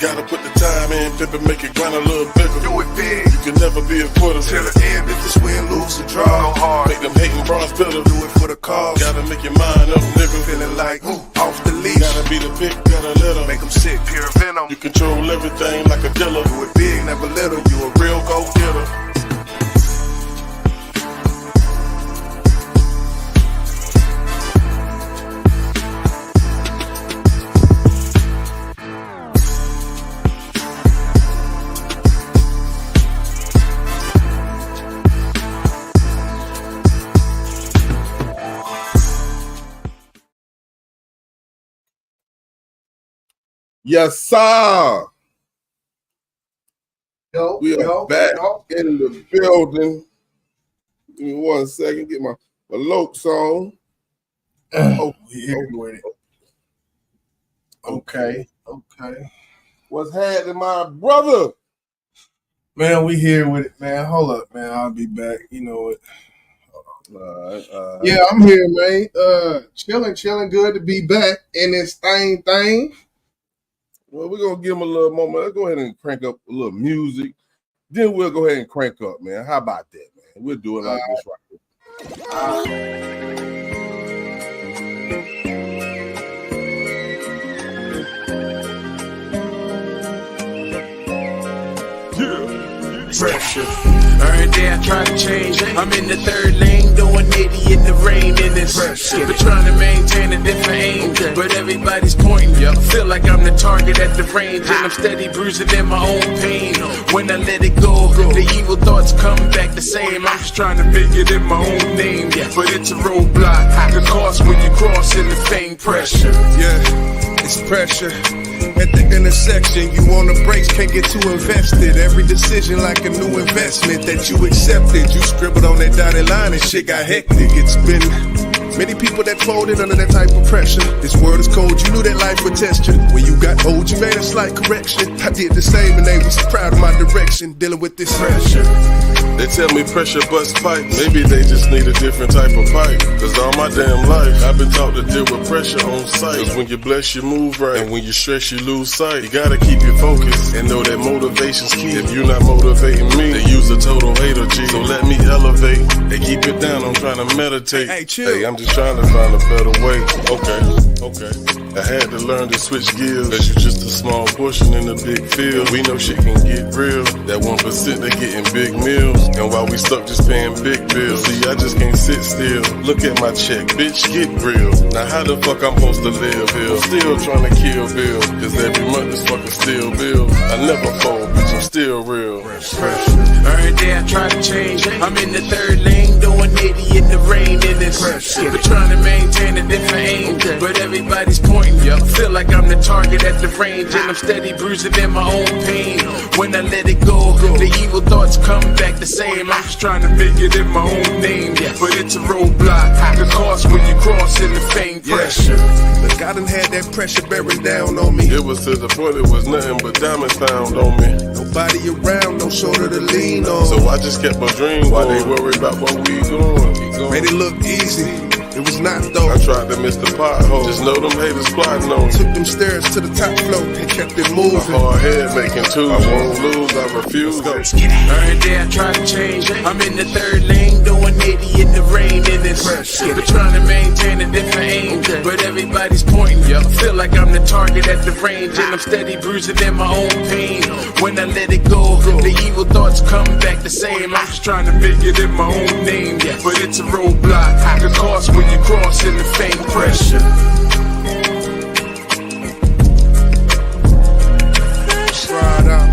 Gotta put the time in, pimp and make it grind a little bigger. Do it big. You can never be a quitter. Till the end, if it's win, lose, or draw. Go hard. Make them hating bronze pillar. Do it for the cause. Gotta make your mind up, nigga. Feeling like, off the leash. Gotta be the pick, gotta let them. Make them sick, pure venom. You control everything like a dealer. Do it big, never little. You a real go-getter. Yes, sir. We are Yo, back in the building. Give me 1 second. Get my Lokes on. Okay. What's happening, my brother? Man, we here with it, man. Hold up, man. I'll be back. You know it. Yeah, I'm here, man. Chilling. Good to be back in this thing. Well, we're going to give him a little moment. Let's go ahead and crank up a little music. Then we'll go ahead and crank up, man. How about that, man? We'll do it like this right Yeah. Pressure. Every day I try to change. I'm in the third lane, doing 80 in the rain in this. But trying to maintain a different aim. But everybody's pointing. Feel like I'm the target at the range, and I'm steady bruising in my own pain. When I let it go, the evil thoughts come back the same. I'm just trying to make it in my own name, but it's a roadblock. The cost when you cross in the fame. Pressure. Yeah, it's pressure. At the intersection, you on the brakes, can't get too invested. Every decision like a new investment that you accepted. You scribbled on that dotted line and shit got hectic. It's been many people that folded under that type of pressure. This world is cold, you knew that life would test you. When you got old, you made a slight correction. I did the same and they was proud of my direction, dealing with this pressure. They tell me pressure bust pipe. Maybe they just need a different type of pipe. Cause all my damn life, I've been taught to deal with pressure on sight. Cause when you bless, you move right. And when you stress, you lose sight. You gotta keep your focus and know that motivation's key. If you're not motivating me, they use a total hater G. So let me elevate. They keep it down, I'm trying to meditate. Hey, chill. Hey, I'm just trying to find a better way. Okay. I had to learn to switch gears. Cause you're just a small portion in the big field. We know shit can get real. That 1% they getting big meals. And while we stuck just paying big bills. See, I just can't sit still. Look at my check, bitch, get real. Now how the fuck I'm supposed to live here? I'm still trying to kill Bill. Cause every month this fucking still bills. I never fold, bitch, I'm still real. Pressure. Every day I try to change. I'm in the third lane, doing 80 in the rain in this. But trying to maintain a different aim. But everybody's pointing. Feel like I'm the target at the range, and I'm steady bruising in my own pain. When I let it go, the evil thoughts come back the same. I'm just trying to make it in my own name, but it's a roadblock. The cost when you cross in the fame. Pressure. Look, I done had that pressure bearing down on me. It was to the point it was nothing but diamonds found on me. Nobody around, no shoulder to lean on. So I just kept my dream. Why they worried about what we doing? Made it look easy. It was not though. I tried to miss the pothole. Just know them haters plotting on. Took them stairs to the top floor and kept it moving. My hard head making two. I won't lose, I refuse. Every day I try to change. I'm in the third lane, doing 80 in the rain in this. But trying to maintain a different aim. But everybody's pointing. Feel like I'm the target at the range, and I'm steady bruising in my own pain. When I let it go, the evil thoughts come back the same. I'm just trying to make it in my own name, but it's a roadblock. The cost when you cross in the fame. Pressure. Ride out.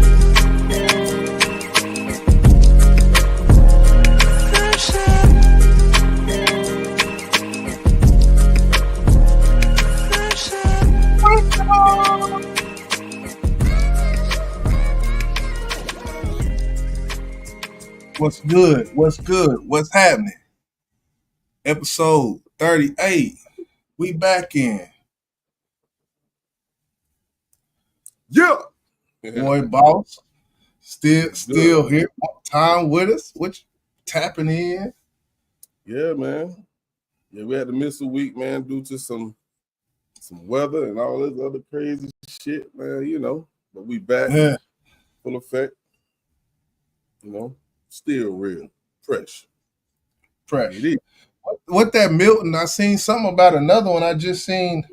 What's good? What's happening? Episode 38. We back in. Yeah. Boy, boss. Still here. Time with us. What you tapping in? Yeah, man. Yeah, we had to miss a week, man, due to some weather and all this other crazy shit, man. You know, but we back, Yeah. full effect. You know, still real, fresh. Fresh. It is. What that Milton? I seen something about another one I just seen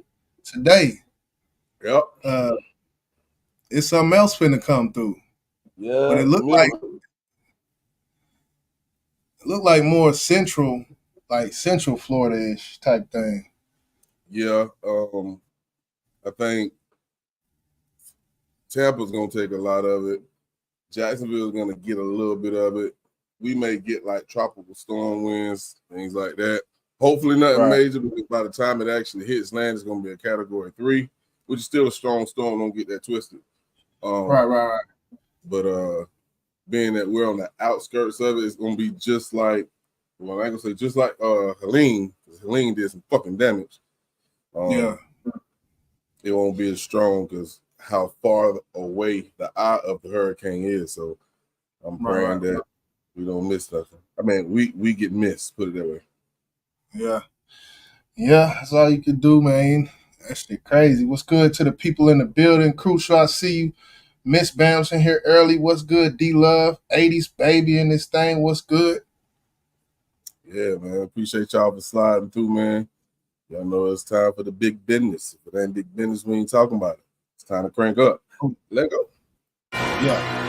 today. Yep. It's something else finna come through. Yeah. But it looked like more central, like Central Florida-ish type thing. Yeah. I think Tampa's gonna take a lot of it. Jacksonville's gonna get a little bit of it. We may get like tropical storm winds, things like that. Hopefully nothing major, because by the time it actually hits land, it's gonna be a Category 3, which is still a strong storm. Don't get that twisted. Right. But being that we're on the outskirts of it, it's gonna be just like, well, I ain't gonna say just like Helene, because Helene did some fucking damage. Yeah. It won't be as strong because how far away the eye of the hurricane is. So I'm praying that we don't miss nothing. I mean, we get missed, put it that way. Yeah. That's all you can do, man. That shit crazy. What's good to the people in the building? Crucial, I see you. Miss Bams in here early. What's good? D-Love, 80s baby in this thing. What's good? Yeah, man. Appreciate y'all for sliding through, man. Y'all know it's time for the big business. If it ain't big business, we ain't talking about it. It's time to crank up. Let go. Yeah.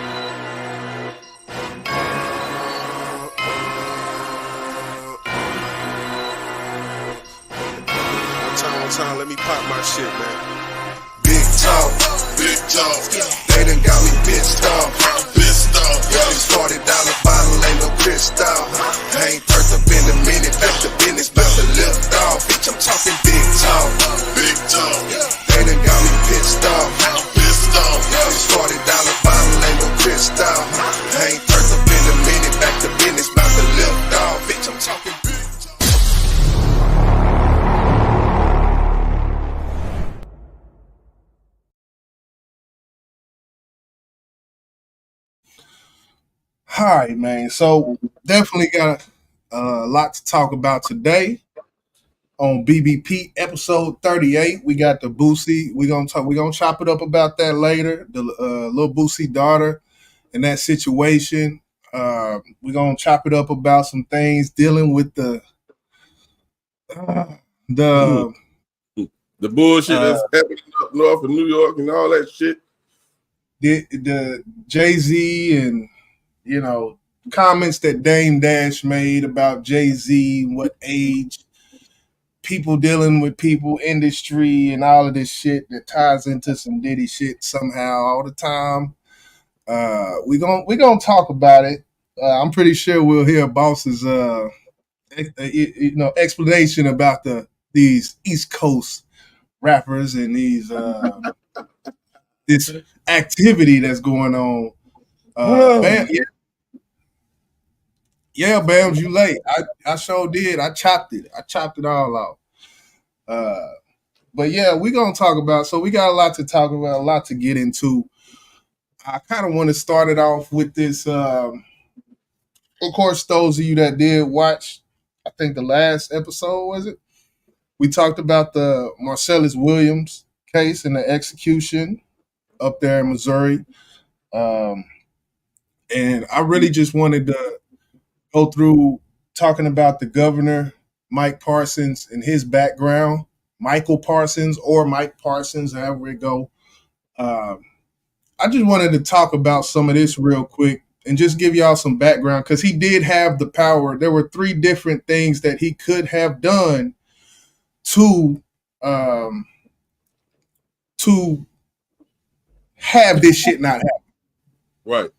Let me pop my shit, man. Big talk. They done got me pissed off. Yeah, $40 bottle, ain't no crystal. I ain't turned up in a minute, back to business, about to lift off. Bitch, I'm talking big talk. They done got me pissed off. Yeah, $40 bottle, ain't no crystal. I ain't turned up in a minute, back to business, about to lift off. Bitch, I'm talking big talk. All right, man. So definitely got a lot to talk about today on BBP episode 38. We got the Boosie. We're gonna chop it up about that later. The Lil Boosie daughter and that situation. We're gonna chop it up about some things dealing with the bullshit that's happening up north of New York and all that shit. The Jay-Z and comments that Dame Dash made about Jay-Z, what age, people dealing with people, industry, and all of this shit that ties into some Diddy shit somehow all the time. We gonna talk about it. I'm pretty sure we'll hear Boss's explanation about these East Coast rappers and these this activity that's going on. Yeah, Bams, you late. I sure did. I chopped it all out. But yeah, we're gonna talk about. So we got a lot to talk about, a lot to get into. I kind of want to start it off with this. Of course, those of you that did watch, I think the last episode was it. We talked about the Marcellus Williams case and the execution up there in Missouri. And I really just wanted to go through talking about the governor, Mike Parsons, and his background, Michael Parsons or Mike Parsons, however it go. I just wanted to talk about some of this real quick and just give y'all some background because he did have the power. There were 3 different things that he could have done to have this shit not happen. Right.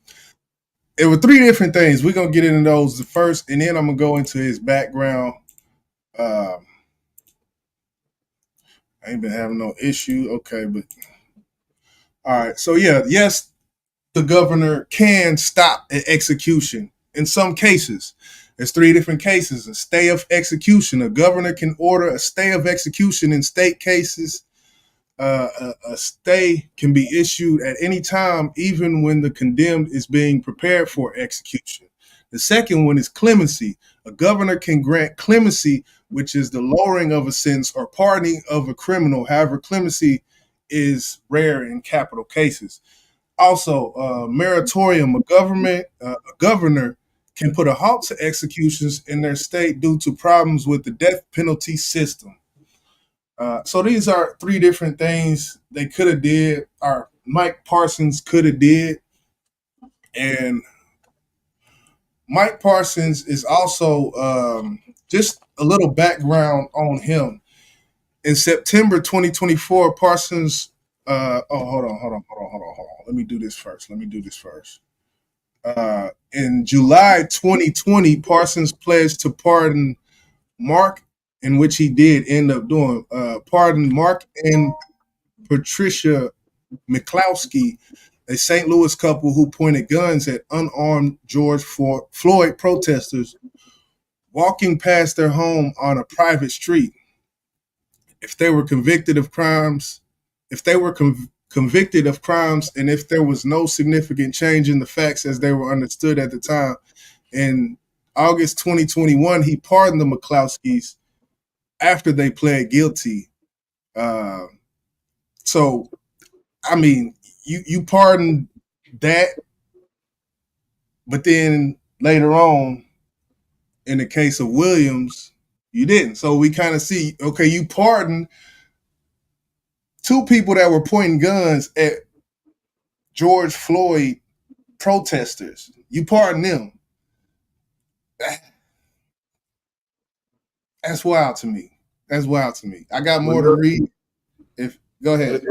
There were 3 different things. We're going to get into those first, and then I'm going to go into his background. I ain't been having no issue. Okay, but all right. So, yeah, yes, the governor can stop an execution in some cases. There's 3 different cases. A stay of execution. A governor can order a stay of execution in state cases. A stay can be issued at any time, even when the condemned is being prepared for execution. The second one is clemency. A governor can grant clemency, which is the lowering of a sentence or pardoning of a criminal. However, clemency is rare in capital cases. Also, moratorium, a governor can put a halt to executions in their state due to problems with the death penalty system. So these are three different things they could have did, or Mike Parsons could have did. And Mike Parsons is also just a little background on him. In September 2024, Parsons. Hold on. Let me do this first. In July 2020, Parsons pledged to pardon Mark, in which he did end up doing. Pardon Mark and Patricia McCloskey, a St. Louis couple who pointed guns at unarmed George Floyd protesters walking past their home on a private street. If they were convicted of crimes, convicted of crimes, and if there was no significant change in the facts as they were understood at the time, in August 2021, he pardoned the McCloskeys after they pled guilty. So, I mean, you pardoned that, but then later on, in the case of Williams, you didn't. So we kind of see, okay, you pardoned two people that were pointing guns at George Floyd protesters. You pardon them. That's wild to me. I got more to read. Go ahead.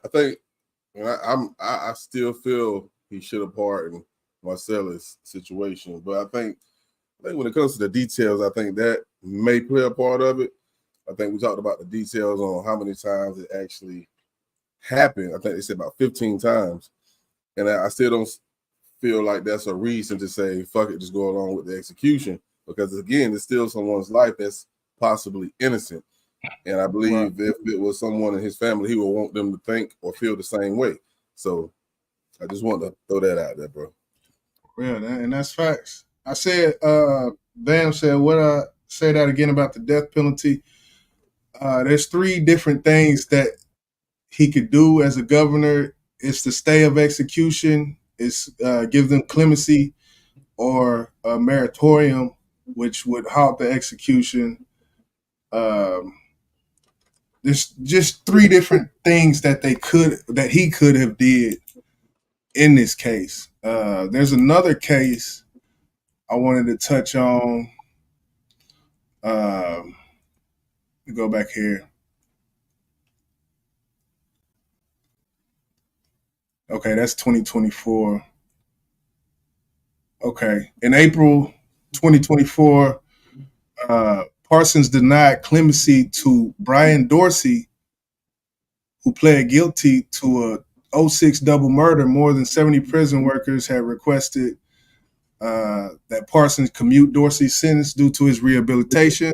I think I still feel he should have pardoned Marcellus' situation, but I think when it comes to the details, I think that may play a part of it. I think we talked about the details on how many times it actually happened. I think they said about 15 times. And I still don't feel like that's a reason to say, fuck it, just go along with the execution. Because, again, it's still someone's life that's possibly innocent. And I believe if it was someone in his family, he would want them to think or feel the same way. So I just want to throw that out there, bro. Yeah, and that's facts. I said, Bam said, what I say that again about the death penalty. There's three different things that he could do as a governor. It's the stay of execution, it's give them clemency, or a moratorium, which would halt the execution. There's just three different things that he could have did in this case. There's another case I wanted to touch on. Go back here. Okay, that's 2024. Okay, in April 2024, Parsons denied clemency to Brian Dorsey, who pled guilty to a 06 double murder. More than 70 prison workers had requested that Parsons commute Dorsey's sentence due to his rehabilitation.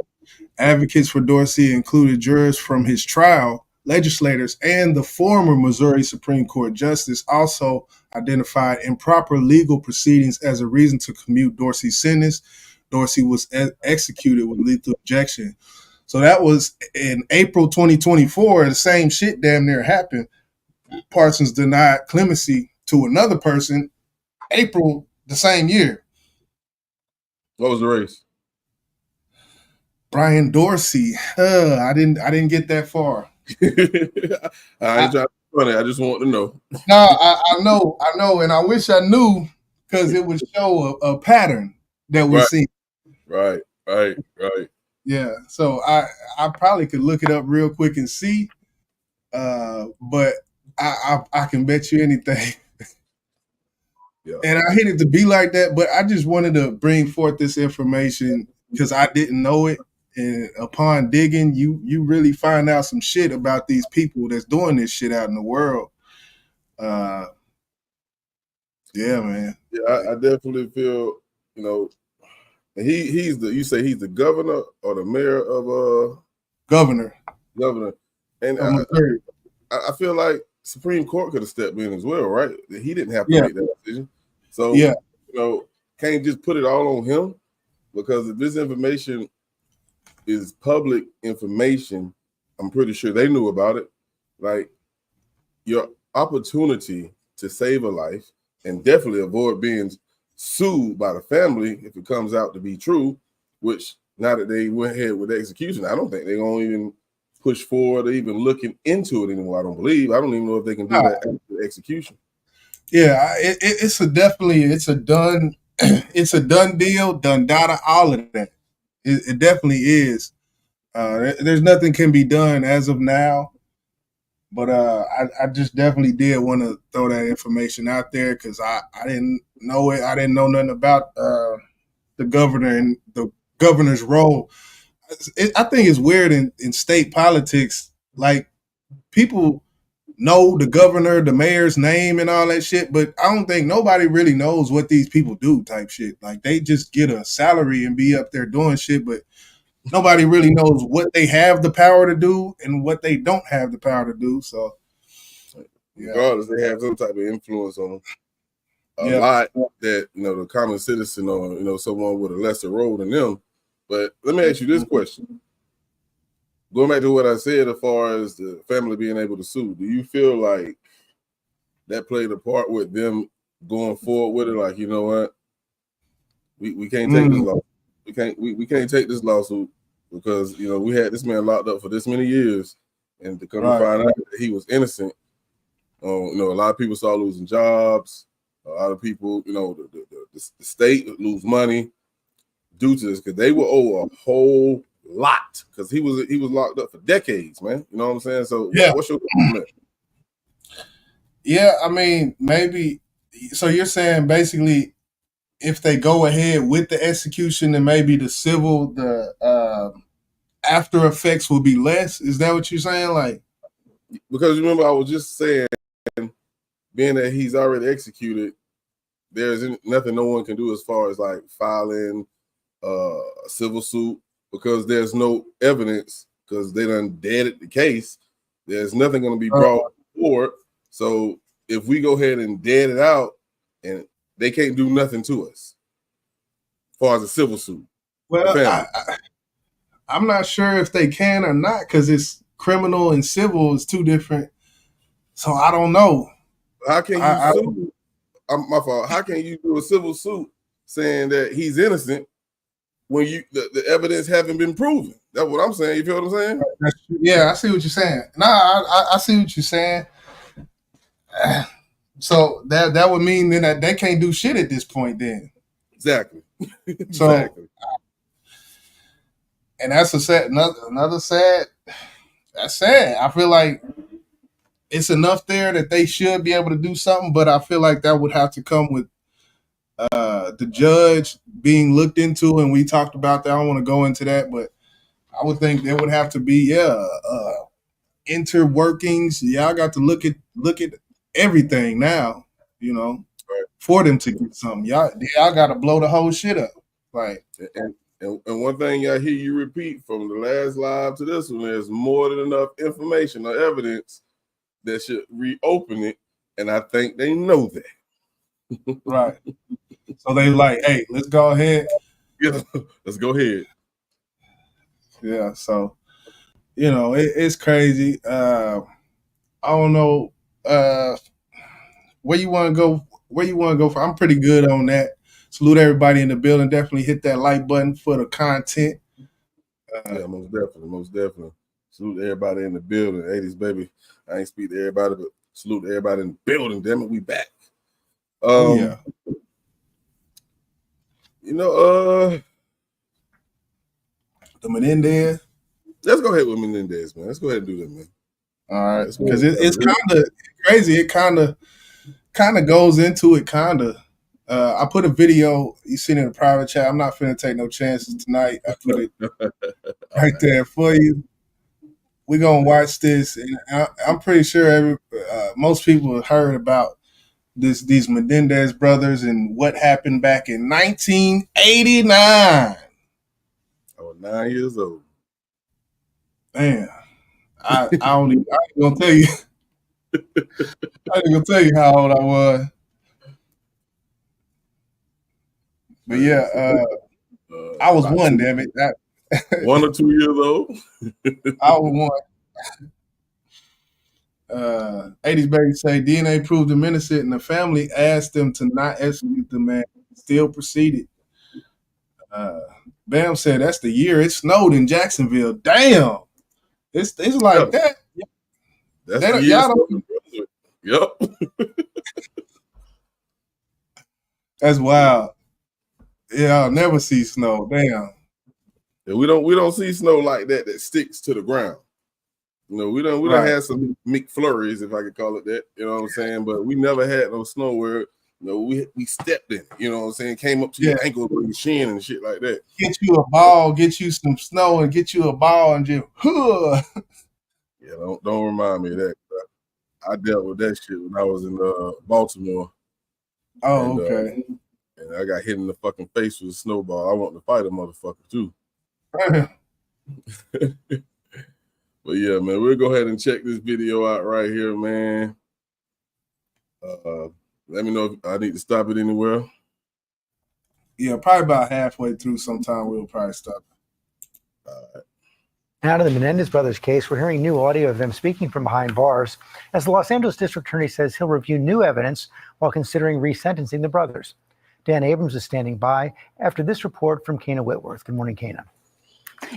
Advocates for Dorsey included jurors from his trial, legislators, and the former Missouri Supreme Court justice also identified improper legal proceedings as a reason to commute Dorsey's sentence. Dorsey was executed with lethal injection. So that was in April 2024. The same shit damn near happened. Parsons denied clemency to another person April the same year. What was the race? Brian Dorsey. I didn't get that far. I ain't trying to be funny. I just want to know. No, I know, and I wish I knew, because it would show a pattern that we're seeing. Right. Yeah, so I probably could look it up real quick and see, but I can bet you anything. Yeah. And I hate it to be like that, but I just wanted to bring forth this information because I didn't know it. And upon digging, you really find out some shit about these people that's doing this shit out in the world. Yeah, man. Yeah, I definitely feel, he's the governor or the mayor of Governor. And I feel like Supreme Court could have stepped in as well, right? He didn't have to make that decision. So can't just put it all on him, because if this information is public information, I'm pretty sure they knew about it. Like, opportunity to save a life and definitely avoid being sued by the family if it comes out to be true, which now that they went ahead with the execution, I don't think they're going to even push forward or even looking into it anymore. I don't even know if they can do that after the execution. Yeah, it's a done it's a done deal, done data, all of that. It definitely is. There's nothing can be done as of now. But I just definitely did want to throw that information out there because I didn't know it. I didn't know nothing about the governor and the governor's role. I think it's weird in state politics. Like, people know the governor, the mayor's name and all that shit, but I don't think nobody really knows what these people do type shit. Like, they just get a salary and be up there doing shit, but nobody really knows what they have the power to do and what they don't have the power to do. So, regardless, they have some type of influence on them. A lot that, the common citizen or, someone with a lesser role than them. But let me ask you this question. Going back to what I said as far as the family being able to sue, do you feel like that played a part with them going forward with it? Like, you know what? We can't take this lawsuit. We can't take this lawsuit because we had this man locked up for this many years, and to come to find out that he was innocent. A lot of people started losing jobs. A lot of people, the state would lose money due to this because they will owe a whole lot because he was locked up for decades, man. You know what I'm saying? So what's your comment? Yeah, I mean, maybe. So you're saying basically, if they go ahead with the execution, then maybe the after effects will be less. Is that what you're saying? Like, because remember, I was just saying, being that he's already executed, there's nothing no one can do as far as like filing a civil suit because there's no evidence because they done deaded the case. There's nothing going to be brought forward. So if we go ahead and dead it out, and they can't do nothing to us as far as a civil suit. Well, I'm not sure if they can or not because it's criminal and civil is two different. So I don't know. How can you sue? My fault. How can you do a civil suit saying that he's innocent when the evidence haven't been proven? That's what I'm saying. You feel what I'm saying? Yeah, I see what you're saying. I see what you're saying. So that would mean then that they can't do shit at this point then. Exactly. So, exactly. And that's another sad. That's sad. I feel like it's enough there that they should be able to do something, but I feel like that would have to come with the judge being looked into, and we talked about that. I don't want to go into that, but I would think there would have to be interworkings. Y'all got to look at everything now, for them to get something. Y'all got to blow the whole shit up. Like, and one thing I hear you repeat from the last live to this one, there's more than enough information or evidence that should reopen it, and I think they know that. Right. So they like, hey, let's go ahead. Yeah, let's go ahead. Yeah. So, it's crazy. I don't know where you want to go. Where you want to go for? I'm pretty good on that. Salute everybody in the building. Definitely hit that like button for the content. Yeah, most definitely. Salute everybody in the building. 80s, baby. I ain't speak to everybody, but salute everybody in the building. Damn it, we back. Yeah. The Menendez. Let's go ahead with Menendez, man. Let's go ahead and do that, man. All right, because it's kind of crazy. It kind of goes into it. I put a video you seen in the private chat. I'm not finna take no chances tonight. I put it right there for you. We're gonna watch this, and I'm pretty sure most people have heard about these Menendez brothers and what happened back in 1989. I was 9 years old. Man, I ain't gonna tell you. I ain't gonna tell you how old I was. But yeah, I was one. Damn it, 1 or 2 years old. I was one. 80s baby say DNA proved him innocent, and the family asked them to not execute the man. Still proceeded. Bam said that's the year it snowed in Jacksonville. Damn, it's like that. That's the year. Yep. That's wild. Yeah, I'll never see snow. Damn. Yeah, we don't see snow like that sticks to the ground. You know, we don't have some McFlurries, if I could call it that. You know what I'm saying? But we never had no snow where we stepped in it. You know what I'm saying? Came up to your ankle or your shin and shit like that. Get you a ball, get you some snow, and get you a ball and just Yeah, don't remind me of that. I dealt with that shit when I was in Baltimore. Oh, okay. And I got hit in the fucking face with a snowball. I wanted to fight a motherfucker too. But yeah, man, we'll go ahead and check this video out right here, man. Let me know if I need to stop it anywhere. Yeah, probably about halfway through sometime we'll probably stop it. All right. Now to the Menendez brothers case, we're hearing new audio of them speaking from behind bars as the Los Angeles District Attorney says he'll review new evidence while considering resentencing the brothers. Dan Abrams is standing by after this report from Kana Whitworth. Good morning, Kana.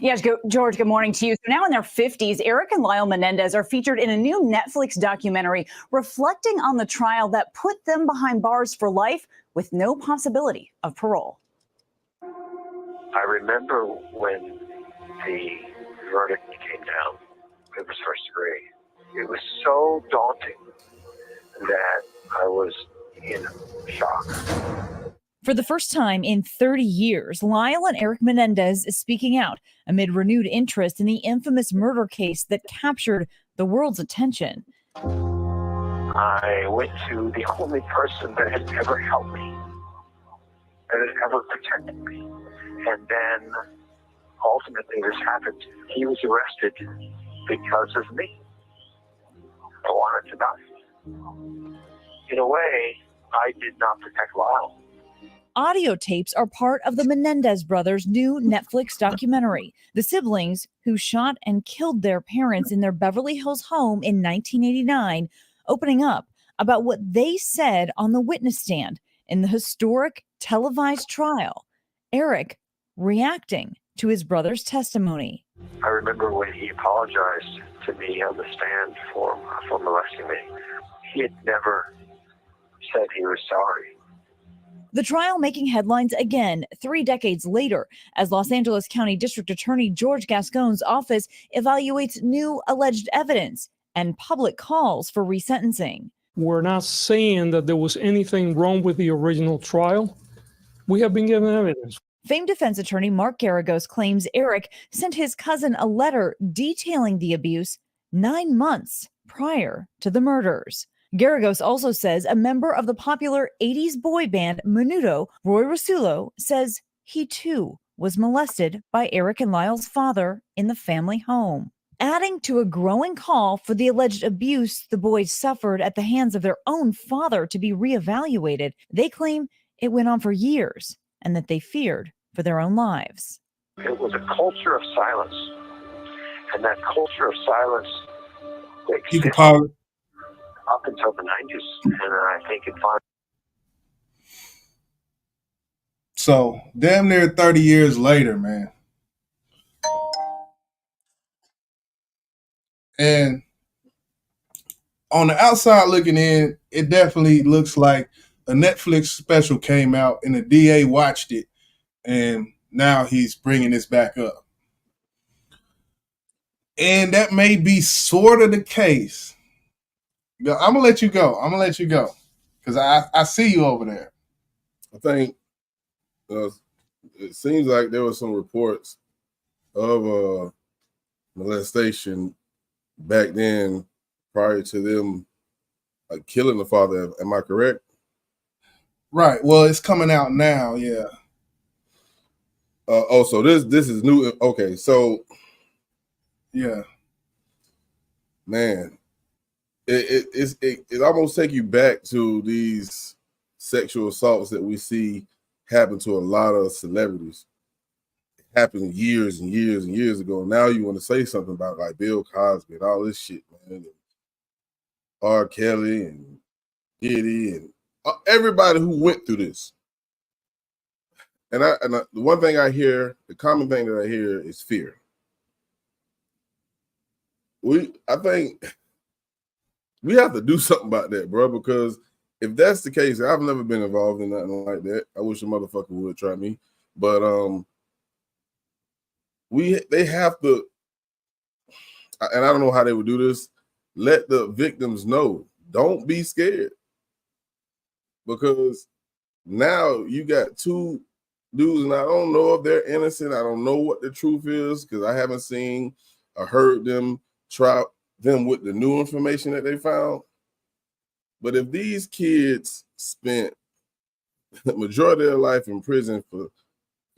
Yes, George, good morning to you. So now in their 50s, Eric and Lyle Menendez are featured in a new Netflix documentary reflecting on the trial that put them behind bars for life with no possibility of parole. I remember when the verdict came down, it was first degree. It was so daunting that I was in shock. For the first time in 30 years, Lyle and Eric Menendez is speaking out amid renewed interest in the infamous murder case that captured the world's attention. I went to the only person that had ever helped me, that had ever protected me. And then ultimately this happened. He was arrested because of me. I wanted to die. In a way, I did not protect Lyle. Audio tapes are part of the Menendez brothers' new Netflix documentary. The siblings who shot and killed their parents in their Beverly Hills home in 1989, opening up about what they said on the witness stand in the historic televised trial. Eric reacting to his brother's testimony. I remember when he apologized to me on the stand for molesting me. He had never said he was sorry. The trial making headlines again 3 decades later as Los Angeles County District Attorney George Gascon's office evaluates new alleged evidence and public calls for resentencing. We're not saying that there was anything wrong with the original trial. We have been given evidence. Famed defense attorney Mark Garagos claims Eric sent his cousin a letter detailing the abuse 9 months prior to the murders. Garagos also says a member of the popular 80s boy band Menudo, Roy Rasulo, says he too was molested by Eric and Lyle's father in the family home. Adding to a growing call for the alleged abuse the boys suffered at the hands of their own father to be reevaluated, they claim it went on for years and that they feared for their own lives. It was a culture of silence, and that culture of silence existed up until the 90s, and I think it finally. So, damn near 30 years later, man. And on the outside looking in, it definitely looks like a Netflix special came out and the DA watched it, and now he's bringing this back up. And that may be sort of the case. I'm going to let you go. Because I see you over there. I think it seems like there were some reports of molestation back then prior to them killing the father. Am I correct? Right. Well, it's coming out now. Yeah. So this is new. Okay. So. Yeah. Man. It almost take you back to these sexual assaults that we see happen to a lot of celebrities. It happened years and years and years ago. Now you want to say something about like Bill Cosby and all this shit, man. R. Kelly and Diddy and everybody who went through this. And the one thing I hear, the common thing that I hear is fear. I think we have to do something about that, bro, because if that's the case, I've never been involved in nothing like that. I wish a motherfucker would try me. But they have to, and I don't know how they would do this, let the victims know, don't be scared. Because now you got two dudes, and I don't know if they're innocent. I don't know what the truth is because I haven't seen or heard them try them with the new information that they found. But if these kids spent the majority of their life in prison for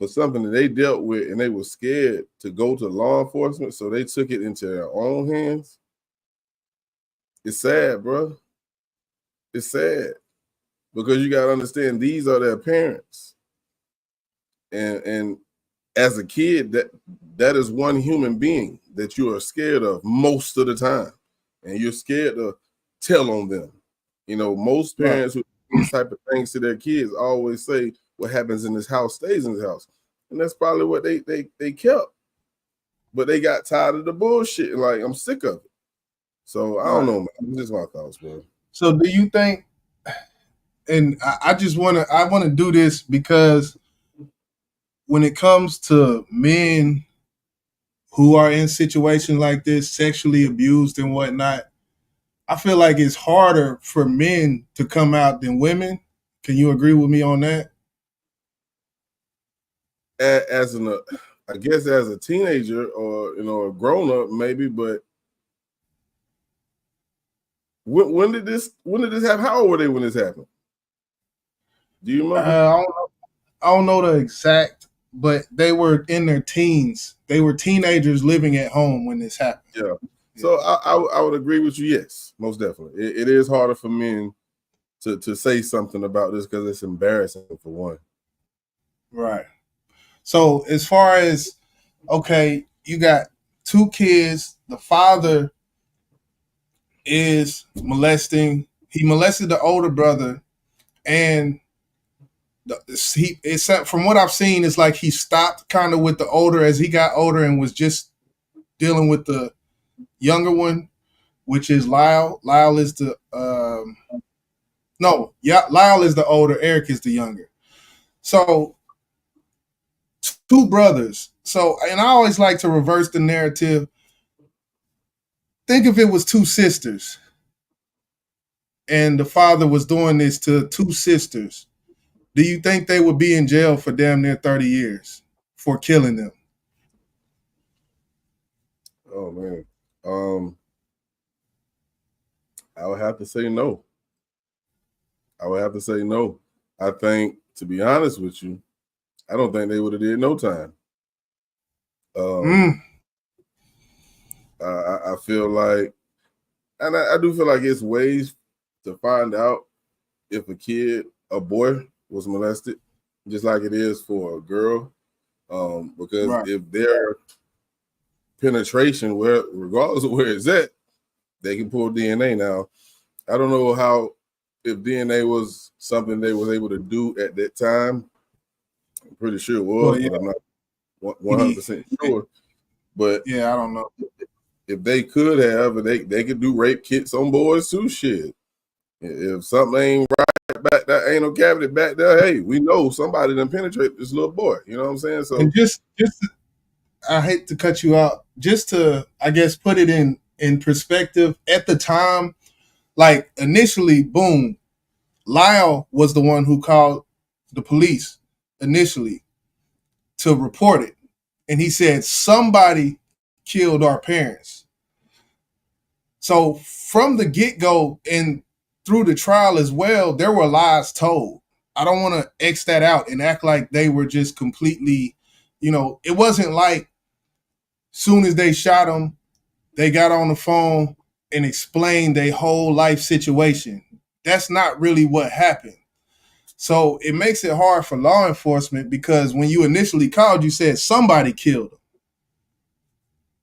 something that they dealt with and they were scared to go to law enforcement, so they took it into their own hands, it's sad, bro. It's sad because you got to understand these are their parents. And as a kid, that is one human being that you are scared of most of the time. And you're scared to tell on them. You know, most parents who do these type of things to their kids always say, what happens in this house stays in this house. And that's probably what they kept. But they got tired of the bullshit. Like, I'm sick of it. So I don't know, man. It's just my thoughts, bro. So do you think, and I want to do this because when it comes to men who are in situations like this, sexually abused and whatnot, I feel like it's harder for men to come out than women. Can you agree with me on that? I guess as a teenager or, you know, a grown up maybe, but when did this happen? How old were they when this happened? Do you remember? I don't know the exact, but they were in their teens. They were teenagers living at home when this happened. Yeah. So I would agree with you. Yes, most definitely. It is harder for men to say something about this because it's embarrassing for one. Right. So as far as, okay, you got two kids. The father is molesting. He molested the older brother, and from what I've seen, it's like he stopped kind of with the older as he got older and was just dealing with the younger one, which is Lyle. Lyle is the Lyle is the older. Eric is the younger. So two brothers. So, and I always like to reverse the narrative. Think if it was two sisters and the father was doing this to two sisters, do you think they would be in jail for damn near 30 years for killing them? Oh, man. I would have to say no. I think, to be honest with you, I don't think they would have did no time. I feel like, and I do feel like it's ways to find out if a boy was molested, just like it is for a girl. Because if their penetration, regardless of where it's at, they can pull DNA. Now, I don't know if DNA was something they was able to do at that time. I'm pretty sure it was, but I'm not 100% sure. But yeah, I don't know. If they could have, they could do rape kits on boys too. Shit. If something ain't right back, that ain't no cavity back there, hey, we know somebody done penetrate this little boy. You know what I'm saying? So, and just I hate to cut you out. Just to, I guess, put it in perspective. At the time, like initially, boom, Lyle was the one who called the police initially to report it, and he said somebody killed our parents. So from the get-go and through the trial as well, there were lies told. I don't want to X that out and act like they were just completely, it wasn't like soon as they shot him, they got on the phone and explained their whole life situation. That's not really what happened. So it makes it hard for law enforcement because when you initially called, you said somebody killed him.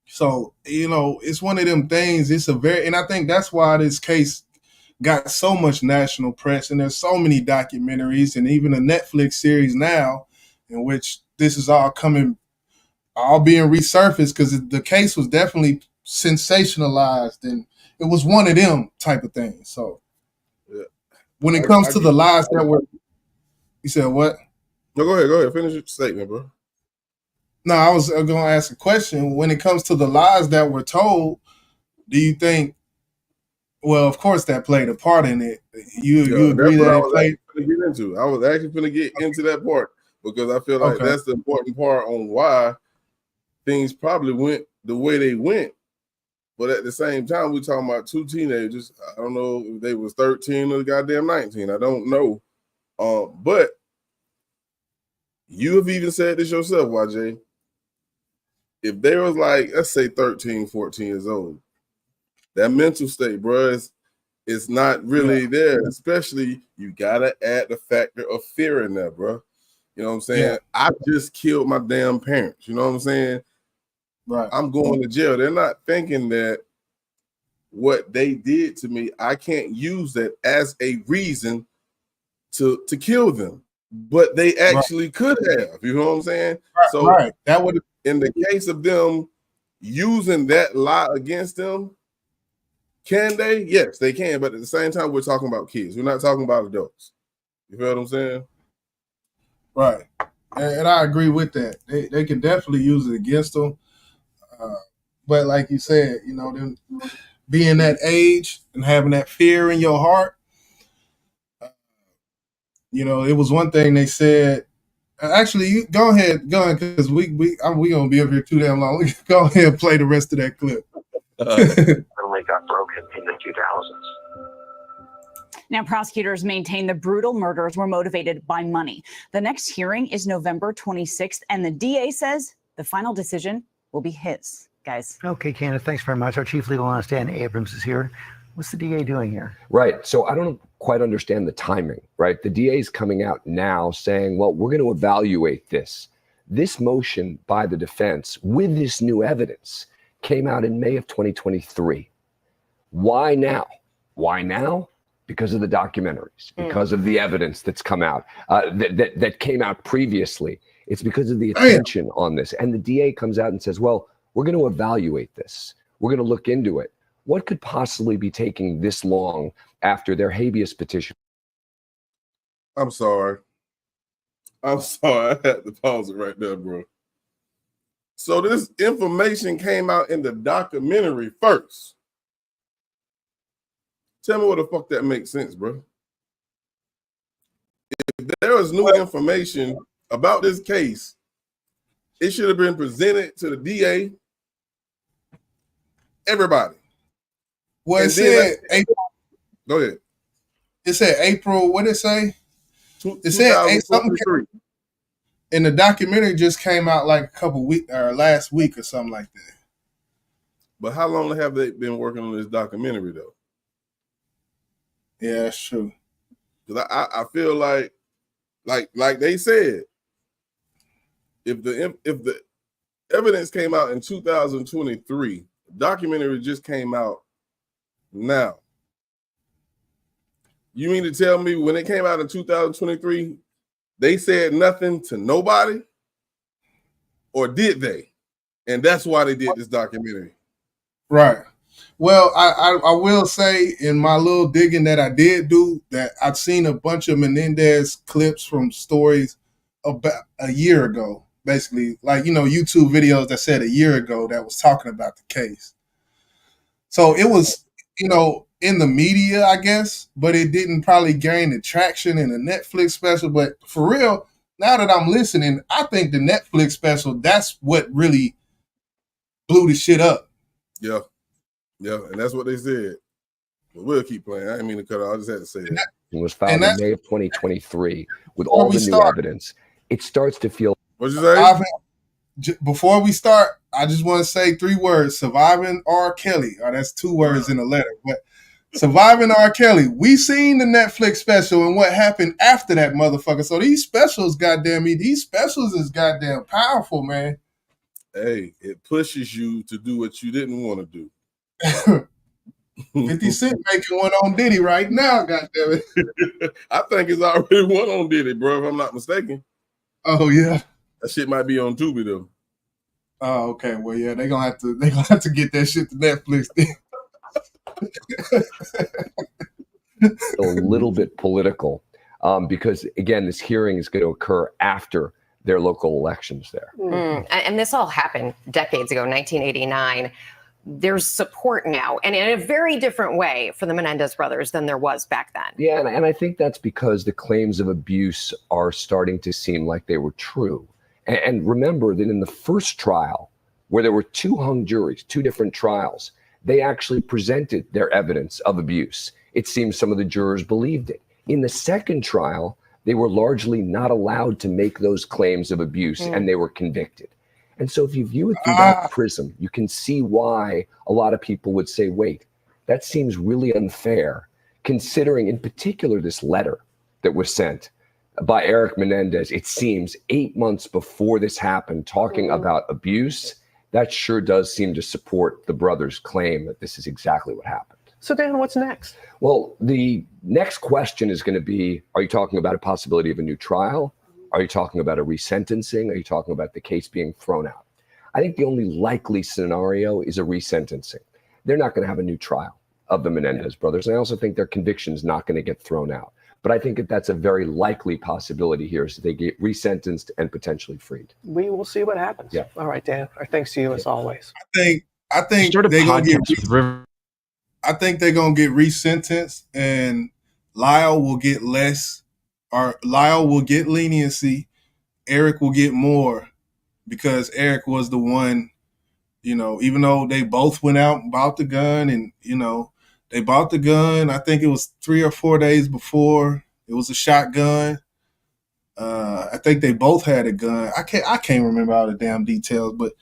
So, it's one of them things. And I think that's why this case got so much national press, and there's so many documentaries and even a Netflix series now in which this is all being resurfaced, because the case was definitely sensationalized, and it was one of them type of things. So when it comes to the lies that were, you said what? No, go ahead. Finish your statement, bro. No, I was going to ask a question. When it comes to the lies that were told, do you think? Well, of course, that played a part in it. You agree that it played? I was actually going to get into that part, because I feel like that's the important part on why things probably went the way they went. But at the same time, we're talking about two teenagers. I don't know if they was 13 or goddamn 19. I don't know. But you have even said this yourself, YJ. If they was like, let's say 13, 14 years old, that mental state, bro, it's not really there. Especially, you got to add the factor of fear in there, bro. You know what I'm saying? Yeah. I just killed my damn parents. You know what I'm saying? Right. I'm going to jail. They're not thinking that what they did to me, I can't use that as a reason to kill them. But they actually could have. You know what I'm saying? So that would, in the case of them using that lie against them, can they? Yes, they can. But at the same time, we're talking about kids. We're not talking about adults. You feel what I'm saying? Right. And I agree with that. They can definitely use it against them. But like you said, you know, them being that age and having that fear in your heart, you know, it was one thing they said. Actually, you go ahead, because we gonna be up here too damn long. Go ahead and play the rest of that clip. Only got broken in the 2000s. Now, prosecutors maintain the brutal murders were motivated by money. The next hearing is November 26th, and the DA says the final decision will be his. Guys. Okay, Candace, thanks very much. Our chief legal analyst, Dan Abrams, is here. What's the DA doing here? Right. So I don't quite understand the timing, right? The DA is coming out now saying, well, we're going to evaluate this. This motion by the defense with this new evidence came out in May of 2023. Why now? Why now? Because of the documentaries, because of the evidence that's come out, that came out previously. It's because of the attention on this. And the DA comes out and says, well, we're going to evaluate this. We're going to look into it. What could possibly be taking this long after their habeas petition? I'm sorry. I had to pause it right there, bro. So this information came out in the documentary first. Tell me what the fuck that makes sense, bro. If there was new information about this case, it should have been presented to the DA, everybody. Well, it said April. Go ahead. It said April. What did it say? It said something. And the documentary just came out like a couple weeks or last week or something like that. But how long have they been working on this documentary though? Yeah, that's true. Because I feel like they said, if the evidence came out in 2023, the documentary just came out now. You mean to tell me when it came out in 2023, they said nothing to nobody? Or did they? And that's why they did this documentary. Right. Well, I will say in my little digging that I did do, that I've seen a bunch of Menendez clips from stories about a year ago, basically, like, you know, YouTube videos that said a year ago that was talking about the case. So it was, you know, in the media, I guess, but it didn't probably gain the traction in the Netflix special. But for real, now that I'm listening, I think the Netflix special, that's what really blew the shit up. Yeah. Yeah, and that's what they said. But we'll keep playing. I didn't mean to cut it. I just had to say that. It was filed in May of 2023 with all the new evidence. It starts to feel. What'd you say? Before we start, I just want to say 3 words: surviving R. Kelly. Oh, that's 2 words in a letter, but surviving R. Kelly. We seen the Netflix special and what happened after that motherfucker. So these specials, these specials is goddamn powerful, man. Hey, it pushes you to do what you didn't want to do. 50 Cent making one on Diddy right now, goddammit. I think it's already one on Diddy, bro, if I'm not mistaken. Oh yeah. That shit might be on Tubi though. Oh, okay. Well, yeah, they're gonna have to get that shit to Netflix then. A little bit political, because again, this hearing is going to occur after their local elections there. And this all happened decades ago, 1989. There's support now, and in a very different way for the Menendez brothers than there was back then. Yeah, and I think that's because the claims of abuse are starting to seem like they were true. And remember that in the first trial, where there were two hung juries, two different trials, they actually presented their evidence of abuse. It seems some of the jurors believed it. In the second trial, they were largely not allowed to make those claims of abuse, and they were convicted. And so if you view it through that prism, you can see why a lot of people would say, wait, that seems really unfair, considering in particular this letter that was sent by Eric Menendez, it seems 8 months before this happened, talking about abuse. That sure does seem to support the brothers' claim that this is exactly what happened. So Dan, what's next? Well, the next question is going to be, are you talking about a possibility of a new trial? Are you talking about a resentencing? Are you talking about the case being thrown out? I think the only likely scenario is a resentencing. They're not going to have a new trial of the Menendez brothers. And I also think their conviction is not going to get thrown out. But I think that that's a very likely possibility here, is that they get resentenced and potentially freed. We will see what happens. Yeah. All right, Dan. Our thanks to you as always. I think they're gonna get. I think they're gonna get resentenced, and Lyle will get less, or Lyle will get leniency. Eric will get more, because Eric was the one. Even though they both went out and bought the gun, and they bought the gun, I think it was 3 or 4 days before. It was a shotgun. I think they both had a gun. I can't remember all the damn details, but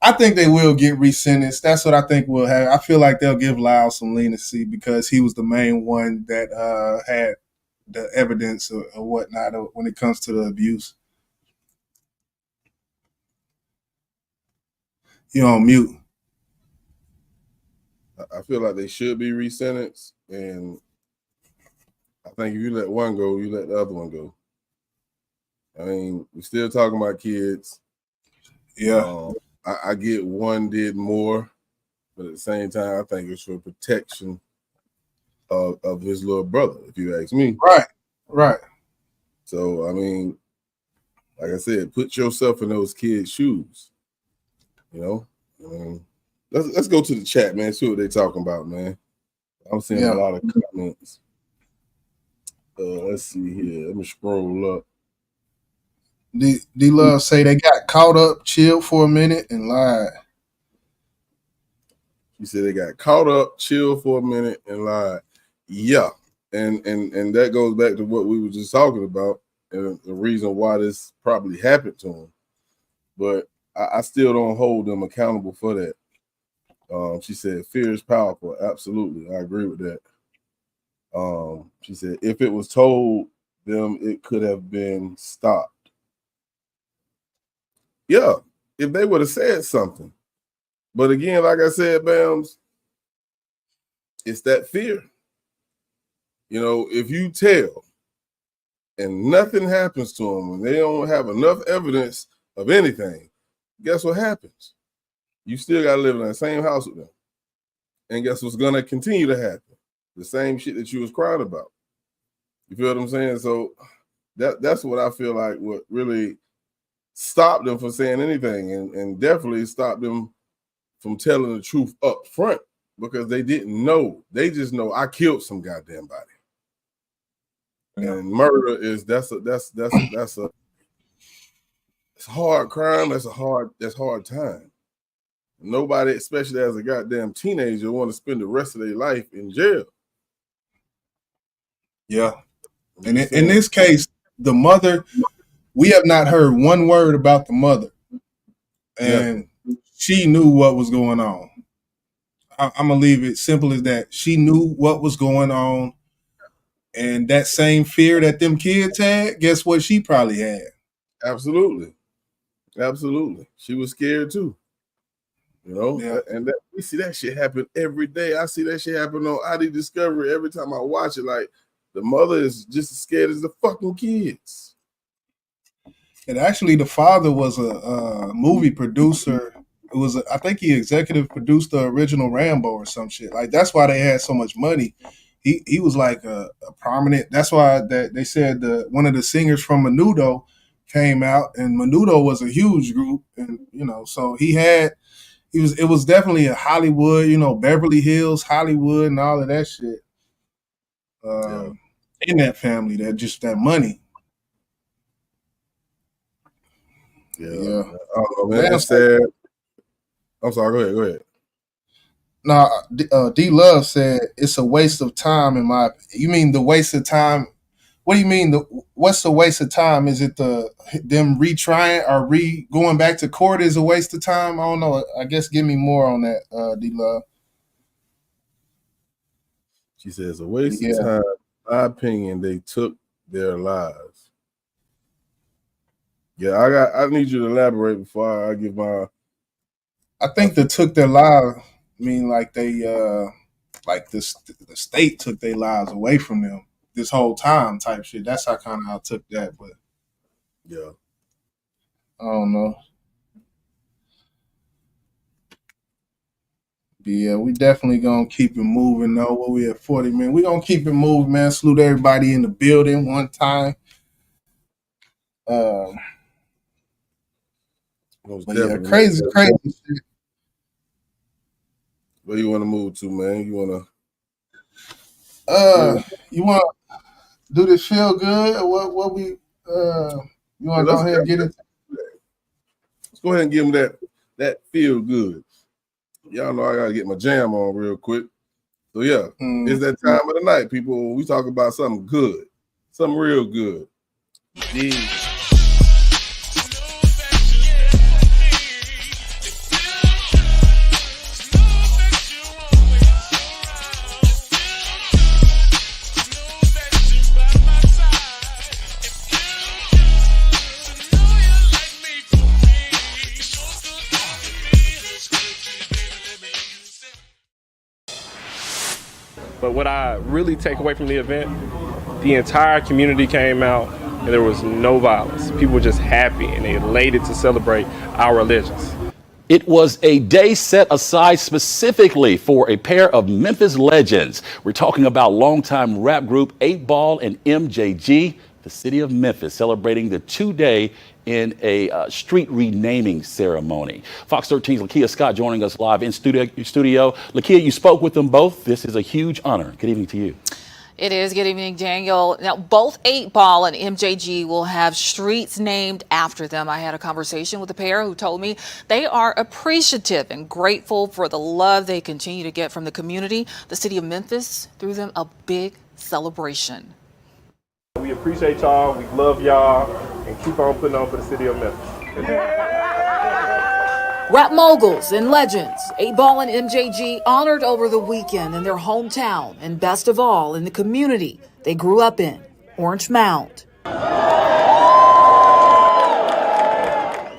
I think they will get resentenced. That's what I think will happen. I feel like they'll give Lyle some leniency because he was the main one that had the evidence or whatnot when it comes to the abuse. You're on mute. I feel like they should be resentenced, and I think if you let one go, you let the other one go. I mean, we're still talking about kids. Yeah. I get one did more, but at the same time, I think it's for protection of his little brother, if you ask me. Right. So, I mean, like I said, put yourself in those kids' shoes. Let's go to the chat, man. See what they're talking about, man. I'm seeing a lot of comments. Let's see here. Let me scroll up. D-Love say they got caught up, chilled for a minute, and lied. She said they got caught up, chilled for a minute, and lied. Yeah, and that goes back to what we were just talking about, and the reason why this probably happened to them. But I still don't hold them accountable for that. She said, fear is powerful. Absolutely. I agree with that. She said, if it was told them, it could have been stopped. Yeah, if they would have said something. But again, like I said, Bams, it's that fear. If you tell and nothing happens to them, and they don't have enough evidence of anything, guess what happens? You still got to live in that same house with them. And guess what's going to continue to happen? The same shit that you was crying about. You feel what I'm saying? So that's what I feel like what really stopped them from saying anything, and definitely stopped them from telling the truth up front, because they didn't know. They just know I killed some goddamn body. And murder is that's a it's a hard crime. That's hard time. Nobody, especially as a goddamn teenager, want to spend the rest of their life in jail. Yeah. And in this case, the mother, we have not heard one word about the mother. And she knew what was going on. I'm going to leave it simple as that. She knew what was going on. And that same fear that them kids had, guess what she probably had? Absolutely. She was scared too. You know, and we see that shit happen every day. I see that shit happen on ID Discovery every time I watch it. Like, the mother is just as scared as the fucking kids. And actually, the father was a movie producer. It was, I think he executive produced the original Rambo or some shit. Like, that's why they had so much money. He was like a prominent. That's why that they said one of the singers from Menudo came out, and Menudo was a huge group, and you know, so it was definitely a Hollywood, you know, Beverly Hills, Hollywood, and all of that shit. In that family, that money. Yeah. Oh, man, that's sad. I'm sorry. Go ahead. No, D Love said it's a waste of time in my. You mean the waste of time? What do you mean? What's the waste of time? Is it them retrying or going back to court is a waste of time? I don't know. I guess give me more on that, D Love. She says a waste of time. In my opinion, they took their lives. Yeah, I need you to elaborate before I give my. I think they took their lives. I mean, like they, like the state took their lives away from them this whole time, type shit. That's how I took that, but yeah, I don't know. But yeah, we definitely gonna keep it moving though. What we at 40 minutes? We gonna keep it moving, man. Salute everybody in the building one time. But yeah, crazy shit. Where you want to move to, man? You want to do this feel good? Or what we you want to go ahead and get it? Let's go ahead and give them that feel good. Y'all know I gotta get my jam on real quick. So yeah, it's that time of the night, people. We talk about something good, something real good. Yeah. But what I really take away from the event, the entire community came out and there was no violence. People were just happy and they elated to celebrate our religions. It was a day set aside specifically for a pair of Memphis legends. We're talking about longtime rap group 8 Ball and MJG, the city of Memphis, celebrating the 2-day in a street renaming ceremony. Fox 13's Lakia Scott joining us live in studio. Lakia, you spoke with them both. This is a huge honor. Good evening to you. It is. Good evening, Daniel. Now, both 8 Ball and MJG will have streets named after them. I had a conversation with the pair who told me they are appreciative and grateful for the love they continue to get from the community. The city of Memphis threw them a big celebration. We appreciate y'all, we love y'all, and keep on putting on for the city of Memphis. Rap moguls and legends, 8 Ball and MJG honored over the weekend in their hometown and best of all in the community they grew up in, Orange Mound.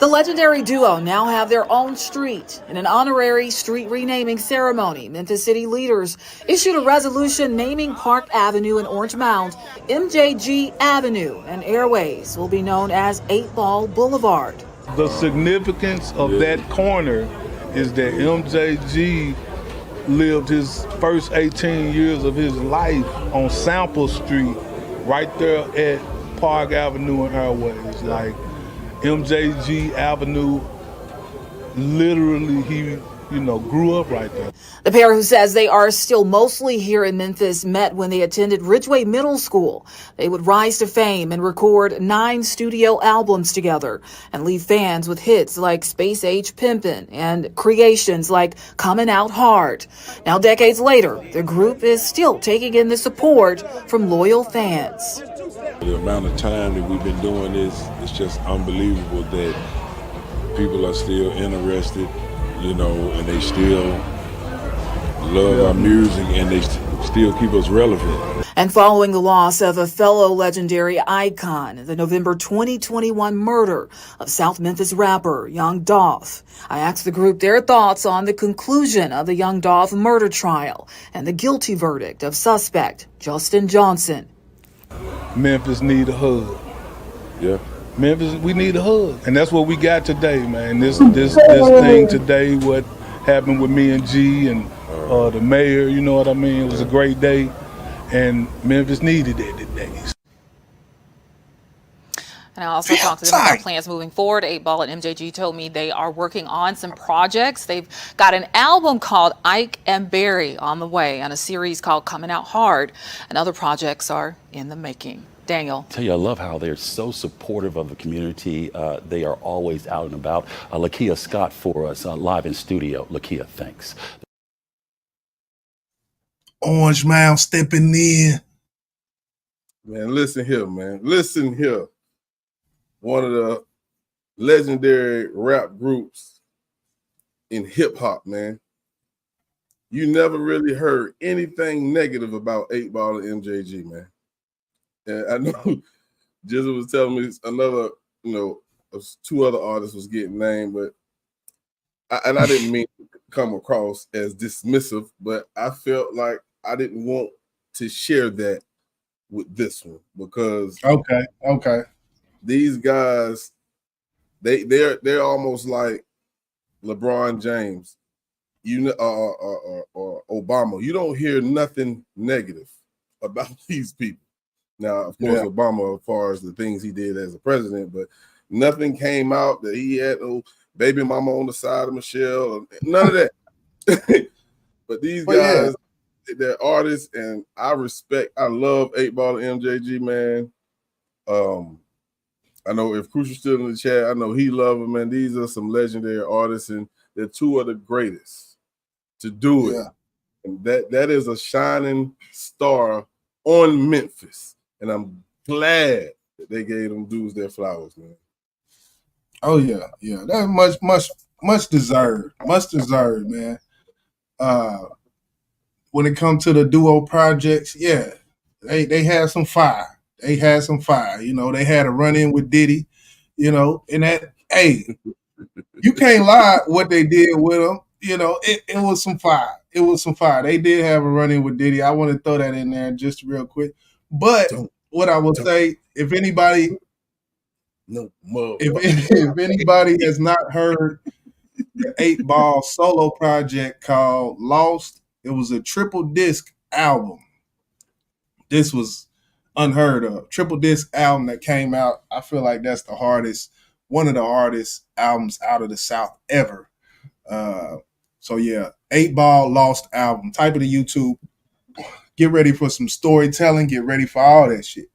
The legendary duo now have their own street. In an honorary street renaming ceremony, Memphis city leaders issued a resolution naming Park Avenue in Orange Mound MJG Avenue, and airways will be known as 8 Ball Boulevard. The significance of that corner is that MJG lived his first 18 years of his life on Sample Street, right there at Park Avenue and Airways. Like, MJG Avenue, literally, he, grew up right there. The pair, who says they are still mostly here in Memphis, met when they attended Ridgeway Middle School. They would rise to fame and record 9 studio albums together and leave fans with hits like Space Age Pimpin' and creations like Coming Out Hard. Now, decades later, the group is still taking in the support from loyal fans. The amount of time that we've been doing this, it's just unbelievable that people are still interested, and they still love our music and they still keep us relevant. And following the loss of a fellow legendary icon, the November 2021 murder of South Memphis rapper Young Dolph, I asked the group their thoughts on the conclusion of the Young Dolph murder trial and the guilty verdict of suspect Justin Johnson. Memphis need a hug. Yeah. Memphis, we need a hug. And that's what we got today, man. This thing today, what happened with me and G and the mayor, you know what I mean? It was a great day. And Memphis needed it today. And I also talked to them about plans moving forward. 8 Ball and MJG told me they are working on some projects. They've got an album called Ike and Barry on the way and a series called Coming Out Hard. And other projects are in the making. Daniel. I tell you, I love how they're so supportive of the community. They are always out and about. Lakia Scott for us live in studio. Lakia, thanks. Orange Mound stepping in. Man, listen here, man. Listen here. One of the legendary rap groups in hip hop, man. You never really heard anything negative about 8 Ball and MJG, man. And I know Jizzle was telling me another, 2 other artists was getting named, but I didn't mean to come across as dismissive, but I felt like I didn't want to share that with this one because okay. These guys, they're almost like LeBron James, or Obama. You don't hear nothing negative about these people. Now, of course, Obama, as far as the things he did as a president, but nothing came out that he had no baby mama on the side of Michelle, none of that. But these guys, they're artists, and I love 8 Ball and MJG, man. I know if Crucial's still in the chat, I know he love them, man. These are some legendary artists, and they're 2 of the greatest to do it. And that is a shining star on Memphis. And I'm glad that they gave them dudes their flowers, man. Oh yeah. That's much deserved. Much deserved, man. When it comes to the duo projects, they had some fire. They had some fire. They had a run-in with Diddy, and that, hey, you can't lie what they did with him. It was some fire. It was some fire. They did have a run-in with Diddy. I want to throw that in there just real quick. But what I will say, if anybody has not heard the 8 Ball solo project called Lost, it was a triple disc album. This was unheard of. Triple disc album that came out. I feel like that's one of the hardest albums out of the South ever. 8 Ball Lost album. Type it to YouTube. Get ready for some storytelling. Get ready for all that shit.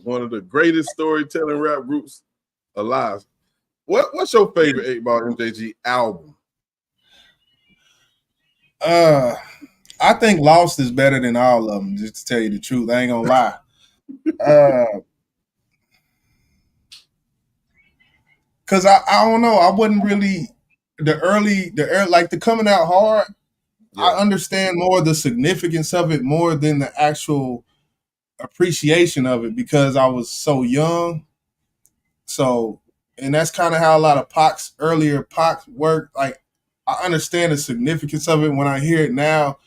One of the greatest storytelling rap groups alive. What's your favorite 8 Ball MJG album? I think Lost is better than all of them, just to tell you the truth. I ain't gonna lie. Cause I don't know. I wasn't really the early like the Coming Out Hard. I understand more the significance of it more than the actual appreciation of it because I was so young. So, and that's kind of how a lot of Pac's work. Like, I understand the significance of it when I hear it now.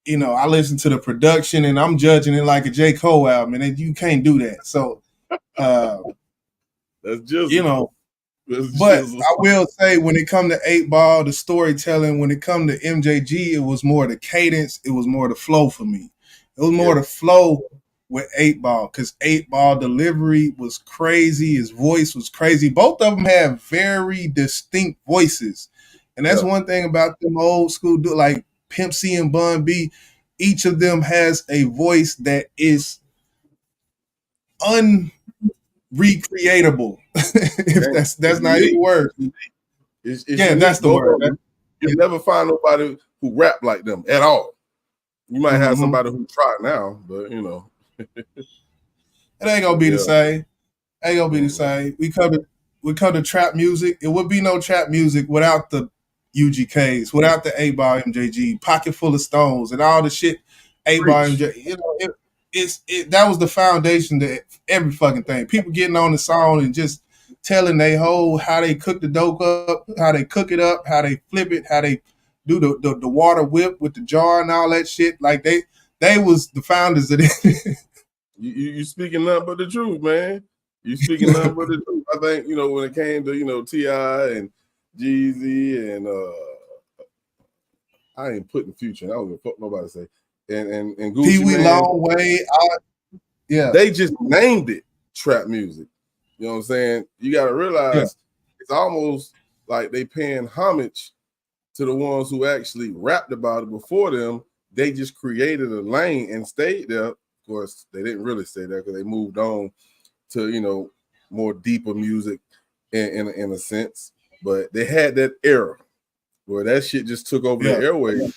I listen to the production and I'm judging it like a J. Cole album, and you can't do that. So, that's just But I will say, when it come to 8 Ball, the storytelling, when it come to MJG, it was more the cadence, it was more the flow for me. It was more the flow with 8 Ball, because 8 Ball delivery was crazy, his voice was crazy. Both of them have very distinct voices, and that's one thing about them old school, like Pimp C and Bun B. Each of them has a voice that is recreatable. If that's not even a word. That's the word. You never find nobody who rap like them at all. You might have somebody who try now, but it ain't gonna be the same. Ain't gonna be the same. We come to trap music. It would be no trap music without the UGKs, without the 8 Ball MJG, Pocket Full of Stones, and all the shit 8-Ball MJ. You know, that was the foundation to every fucking thing. People getting on the song and just telling they whole how they cook the dope up, how they cook it up, how they flip it, how they do the water whip with the jar and all that shit. Like they was the founders of it. You speaking nothing but the truth, man. You speaking nothing but the truth. I think, you know, when it came to, you know, T.I. and Jeezy and I ain't putting Future, and I don't give a fuck nobody say. And Gucci Pee Wee Man, Long Way, yeah. They just named it trap music. You know what I'm saying? You gotta realize it's almost like they paying homage to the ones who actually rapped about it before them. They just created a lane and stayed there. Of course, they didn't really stay there because they moved on to, you know, more deeper music in a sense. But they had that era where that shit just took over the airwaves.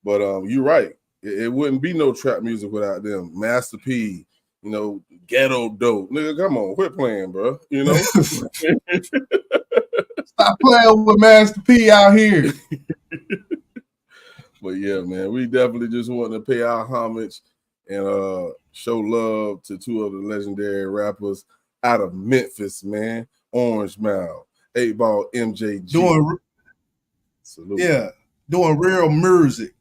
But you're right. It wouldn't be no trap music without them. Master P, you know, Ghetto Dope. Nigga, come on, quit playing, bro. You know? Stop playing with Master P out here. But yeah, man, we definitely just want to pay our homage and show love to two of the legendary rappers out of Memphis, man. Orange Mouth, 8-Ball MJG. Doing real music.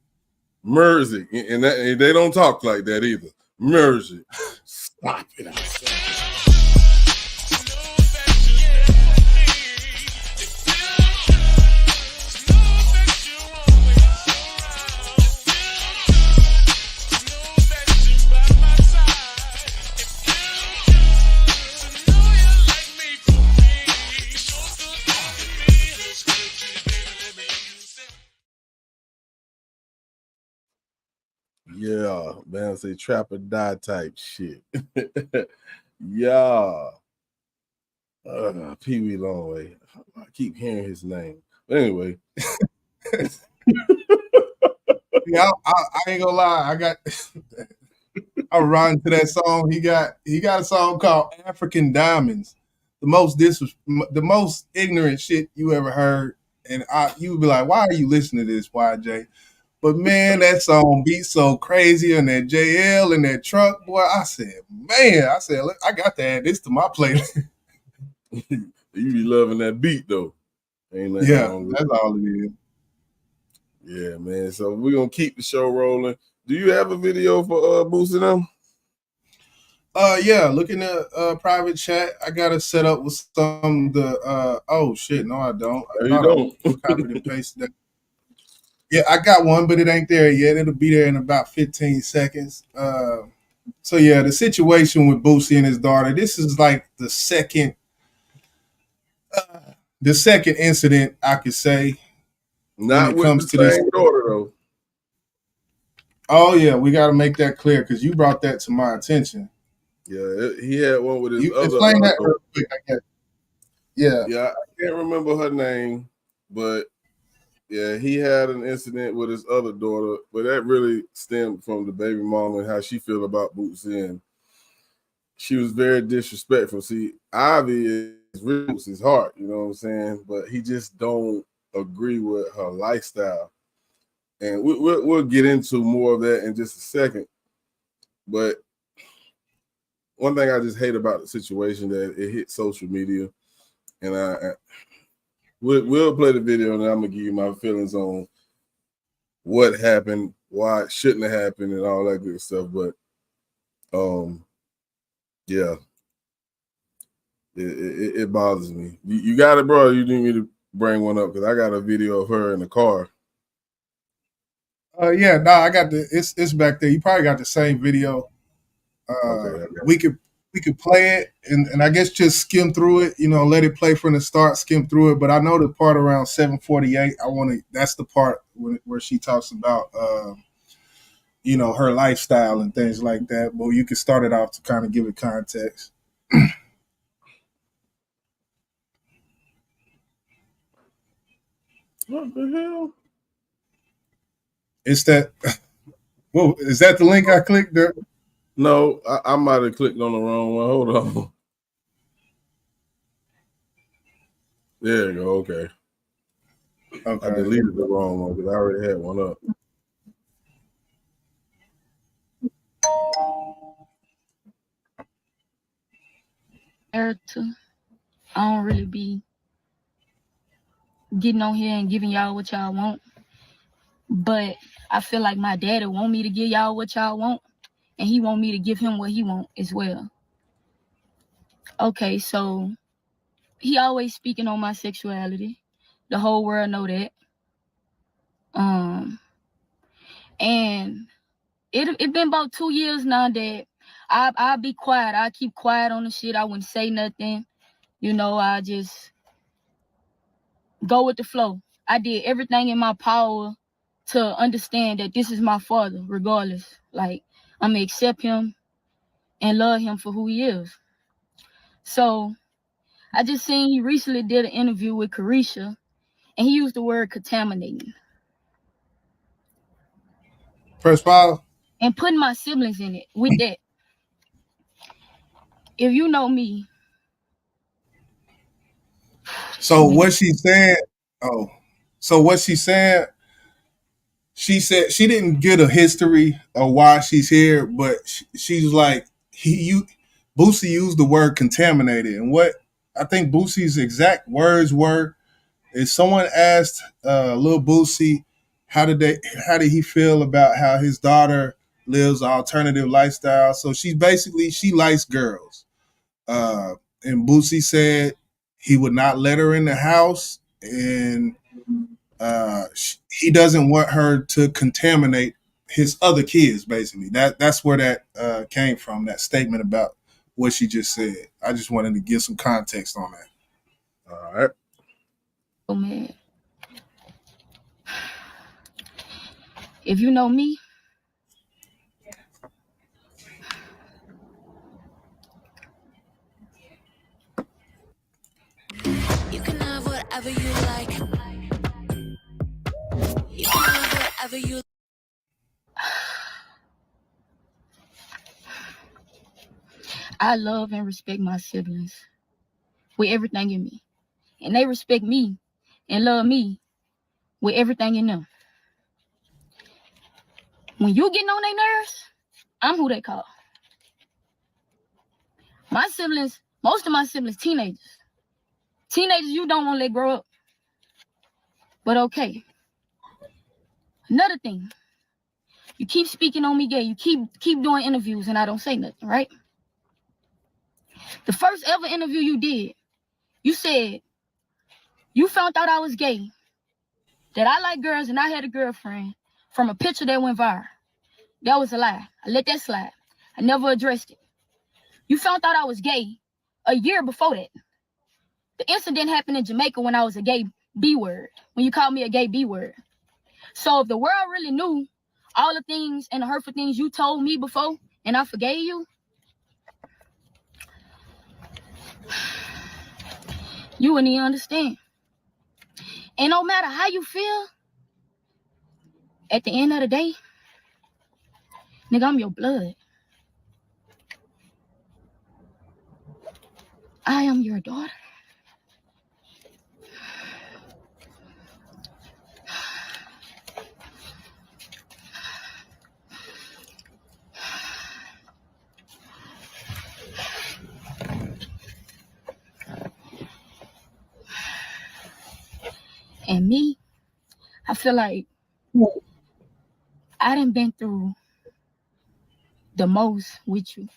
Music. And they don't talk like that either. Music. Stop it. Yeah, man, say trap or die type shit. Yeah. Pee Wee Longway. I keep hearing his name. But anyway. Yeah, I ain't gonna lie. I was riding to that song. He got a song called African Diamonds. The most ignorant shit you ever heard. And you would be like, why are you listening to this, YJ? But man, that song beats so crazy, and that JL and that truck, boy. I said, look, I got to add this to my playlist. You be loving that beat though. Ain't nothing wrong with that's all it is. Yeah, man. So we're gonna keep the show rolling. Do you have a video for Boosie them? Yeah, look in the private chat. I got it set up with some of the oh shit, no, I don't. You don't. Copied and pasted that. Yeah, I got one, but it ain't there yet. It'll be there in about 15 seconds. So yeah, the situation with Boosie and his daughter, this is like the second incident I could say. Not when it comes to the same daughter though. Oh yeah, we got to make that clear because you brought that to my attention. Yeah, he had one with his you other. Explain that real quick, I guess. Yeah, I can't remember her name, but yeah, he had an incident with his other daughter, but that really stemmed from the baby mama and how she feel about Boosie, and she was very disrespectful. See, Ivy is Boosie's heart, you know what I'm saying, but he just don't agree with her lifestyle, and we'll get into more of that in just a second. But one thing I just hate about the situation that it hit social media, and we'll play the video, and I'm gonna give you my feelings on what happened, why it shouldn't have happened, and all that good stuff. But yeah, it bothers me. You got it, bro. You need me to bring one up because I got a video of her in the car. I got it's back there. You probably got the same video. Okay, we could play it and I guess just skim through it, let it play from the start, skim through it. But I know the part around 7:48, that's the part where she talks about her lifestyle and things like that. But you can start it off to kind of give it context. What the hell? It's that. Whoa, is that the link I clicked there? No, I might have clicked on the wrong one. Hold on. There you go. Okay. I deleted the wrong one because I already had one up. To, I don't really be getting on here and giving y'all what y'all want, but I feel like my daddy want me to give y'all what y'all want, and he want me to give him what he want as well. Okay, so he always speaking on my sexuality. The whole world know that. And it been about 2 years now that I'll be quiet. I keep quiet on the shit. I wouldn't say nothing. You know, I just go with the flow. I did everything in my power to understand that this is my father, regardless. Like, I'm gonna accept him and love him for who he is. So I just seen he recently did an interview with Carisha, and he used the word contaminating. First file. And putting my siblings in it with that. If you know me. So what she said, so what she said, she said she didn't get a history of why she's here, but she's like, Boosie used the word contaminated. And what I think Boosie's exact words were is someone asked Lil Boosie, how did he feel about how his daughter lives an alternative lifestyle? So she likes girls. And Boosie said he would not let her in the house, and he doesn't want her to contaminate his other kids. Basically, that's where that came from. That statement about what she just said. I just wanted to give some context on that. All right. Oh man, if you know me, you can have whatever you like. You can have whatever you. I love and respect my siblings with everything in me, and they respect me and love me with everything in them. When you getting on their nerves, I'm who they call. My siblings, most of my siblings, teenagers. Teenagers you don't want to let grow up. But okay. Another thing. You keep speaking on me gay. You keep doing interviews and I don't say nothing, right? The first ever interview you did, you said you found out I was gay, that I like girls and I had a girlfriend from a picture that went viral. That was a lie. I let that slide. I never addressed it. You found out I was gay a year before that. The incident happened in Jamaica when I was a gay B-word, when you called me a gay B-word. So if the world really knew all the things and the hurtful things you told me before and I forgave you, you wouldn't even understand. And no matter how you feel, at the end of the day, nigga, I'm your blood. I am your daughter. And me, I feel like I done been through the most with you.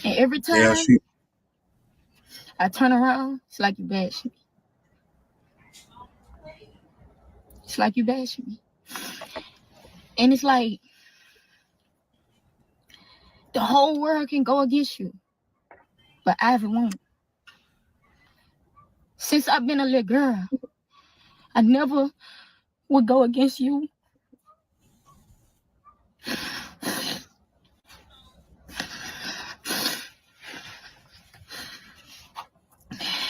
And every time I turn around, it's like you bashing me. It's like you bashing me. And it's like the whole world can go against you, but Ivy won't. Since I've been a little girl, I never would go against you.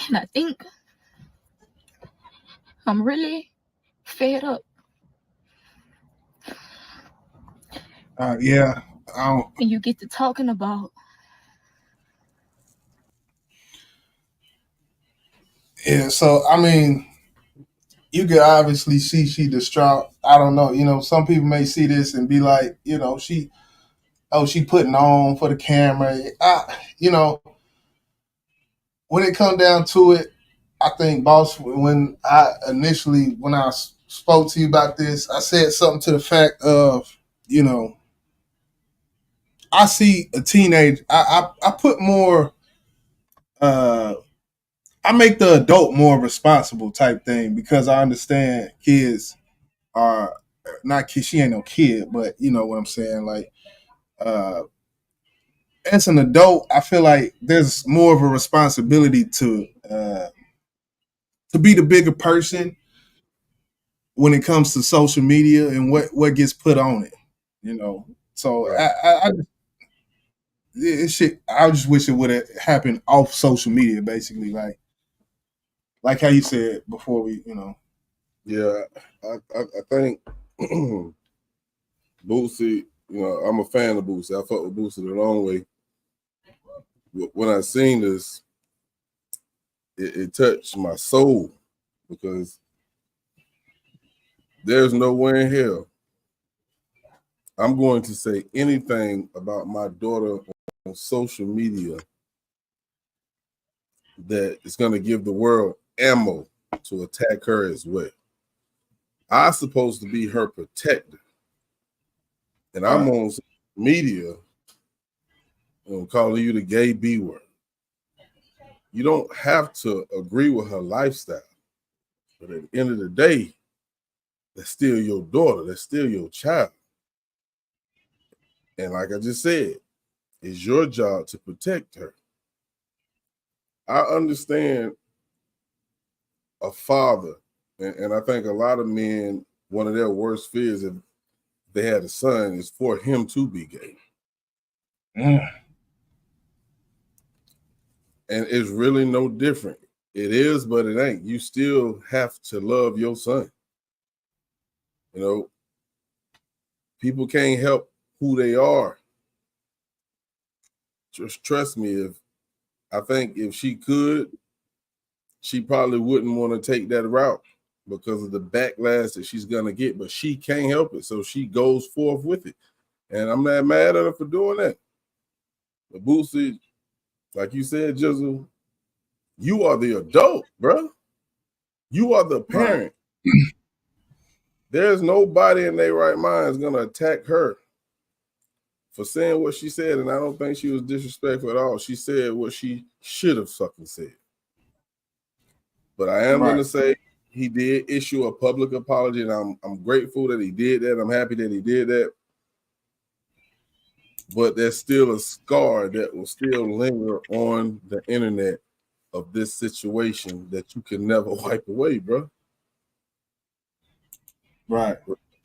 And I think I'm really fed up. Yeah. And you get to talking about. Yeah, so I mean, you can obviously see she distraught. I don't know. Some people may see this and be like, she putting on for the camera. When it come down to it, I think, boss, when I spoke to you about this, I said something to the fact of, I see a teenage. I put more. I make the adult more responsible type thing because I understand kids are not kids. She ain't no kid, but you know what I'm saying. Like, as an adult, I feel like there's more of a responsibility to be the bigger person when it comes to social media and what gets put on it. So right. I just wish it would have happened off social media, basically, like how you said before we. Yeah, I think Boosie. I'm a fan of Boosie. I fuck with Boosie the long way. When I seen this, it touched my soul because there's nowhere in hell I'm going to say anything about my daughter on social media that is going to give the world ammo to attack her as well. I'm supposed to be her protector, and I'm on media calling you the gay B word. You don't have to agree with her lifestyle, but at the end of the day, that's still your daughter. That's still your child. And like I just said, it's your job to protect her. I understand a father, and I think a lot of men, one of their worst fears if they had a son is for him to be gay. Mm. And it's really no different. It is, but it ain't. You still have to love your son. People can't help who they are. Just trust me, I think if she could, she probably wouldn't want to take that route because of the backlash that she's going to get, but she can't help it. So she goes forth with it. And I'm not mad at her for doing that. But Boosie, like you said, Jizzle, you are the adult, bro. You are the parent. Right. There's nobody in their right mind is going to attack her for saying what she said, and I don't think she was disrespectful at all. She said what she should have fucking said. But I am going to say he did issue a public apology, and I'm grateful that he did that. I'm happy that he did that. But there's still a scar that will still linger on the internet of this situation that you can never wipe away, bro. Right.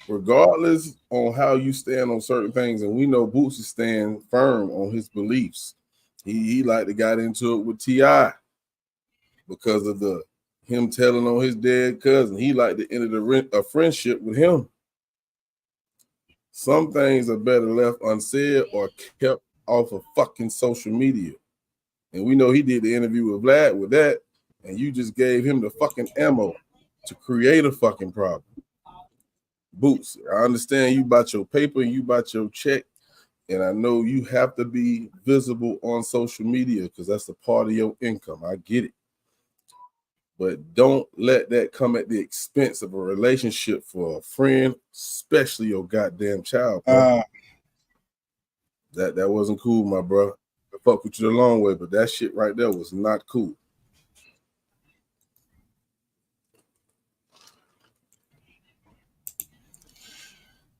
Regardless on how you stand on certain things, and we know Boosie stand firm on his beliefs. He like to got into it with T.I. because of him telling on his dead cousin. He like to enter a friendship with him. Some things are better left unsaid or kept off of fucking social media. And we know he did the interview with Vlad with that, and you just gave him the fucking ammo to create a fucking problem. Boots, I understand you bought your paper and you bought your check, and I know you have to be visible on social media because that's a part of your income. I get it. But don't let that come at the expense of a relationship for a friend, especially your goddamn child, bro. That wasn't cool, my bro. I fuck with you the long way, but that shit right there was not cool.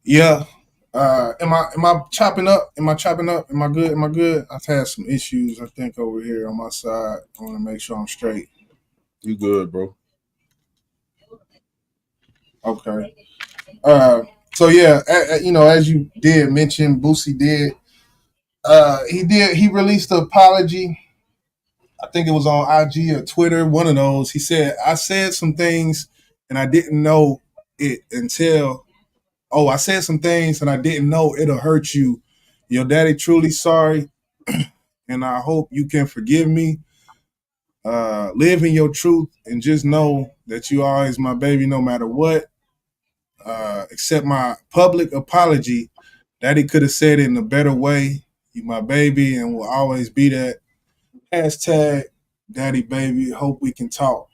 Yeah. Am I chopping up? Am I chopping up? Am I good? Am I good? I've had some issues, I think, over here on my side. I want to make sure I'm straight. You good, bro. Okay. So yeah, as you did mention, Boosie did. He released an apology. I think it was on IG or Twitter, one of those. He said, I said some things and I didn't know it until, I said some things and I didn't know it'll hurt you. Your daddy truly sorry, and I hope you can forgive me. Live in your truth and just know that you always my baby no matter what. Accept my public apology. Daddy could have said it in a better way. You my baby and will always be that. Hashtag Daddy Baby. Hope we can talk.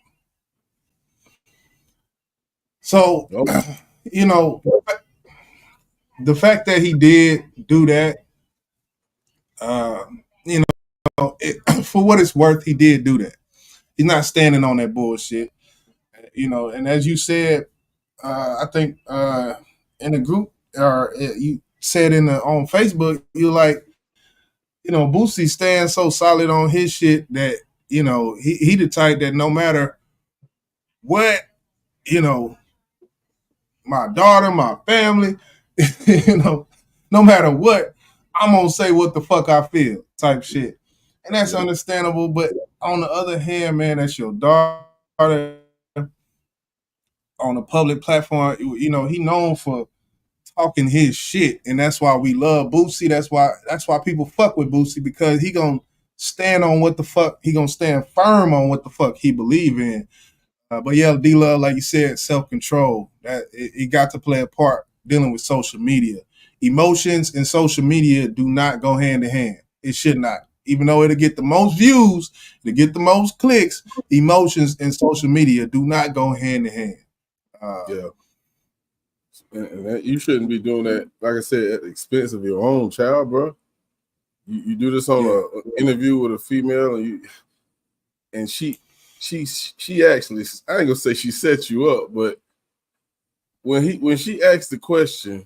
So, you know, the fact that he did do that, you know, for what it's worth, he did do that. He's not standing on that bullshit, you know. And as you said, I think in the group, or you said on Facebook, you're like, you know, Boosie stands so solid on his shit that, you know, he the type that no matter what, you know, my daughter, my family, you know, no matter what, I'm gonna say what the fuck I feel type shit. And that's understandable. But on the other hand, man, that's your daughter on a public platform. You know, he known for talking his shit. And that's why we love Boosie. That's why people fuck with Boosie, because he gonna stand on what the fuck, he gonna stand firm on what the fuck he believe in. But yeah, D-Love, like you said, self-control. That it got to play a part dealing with social media. Emotions and social media do not go hand in hand. It should not. Even though it'll get the most views, it'll get the most clicks, emotions and social media do not go hand in hand. Yeah. And that, you shouldn't be doing that, like I said, at the expense of your own child, bro. You do this on an interview with a female, and she actually, I ain't gonna say she set you up, but when she asked the question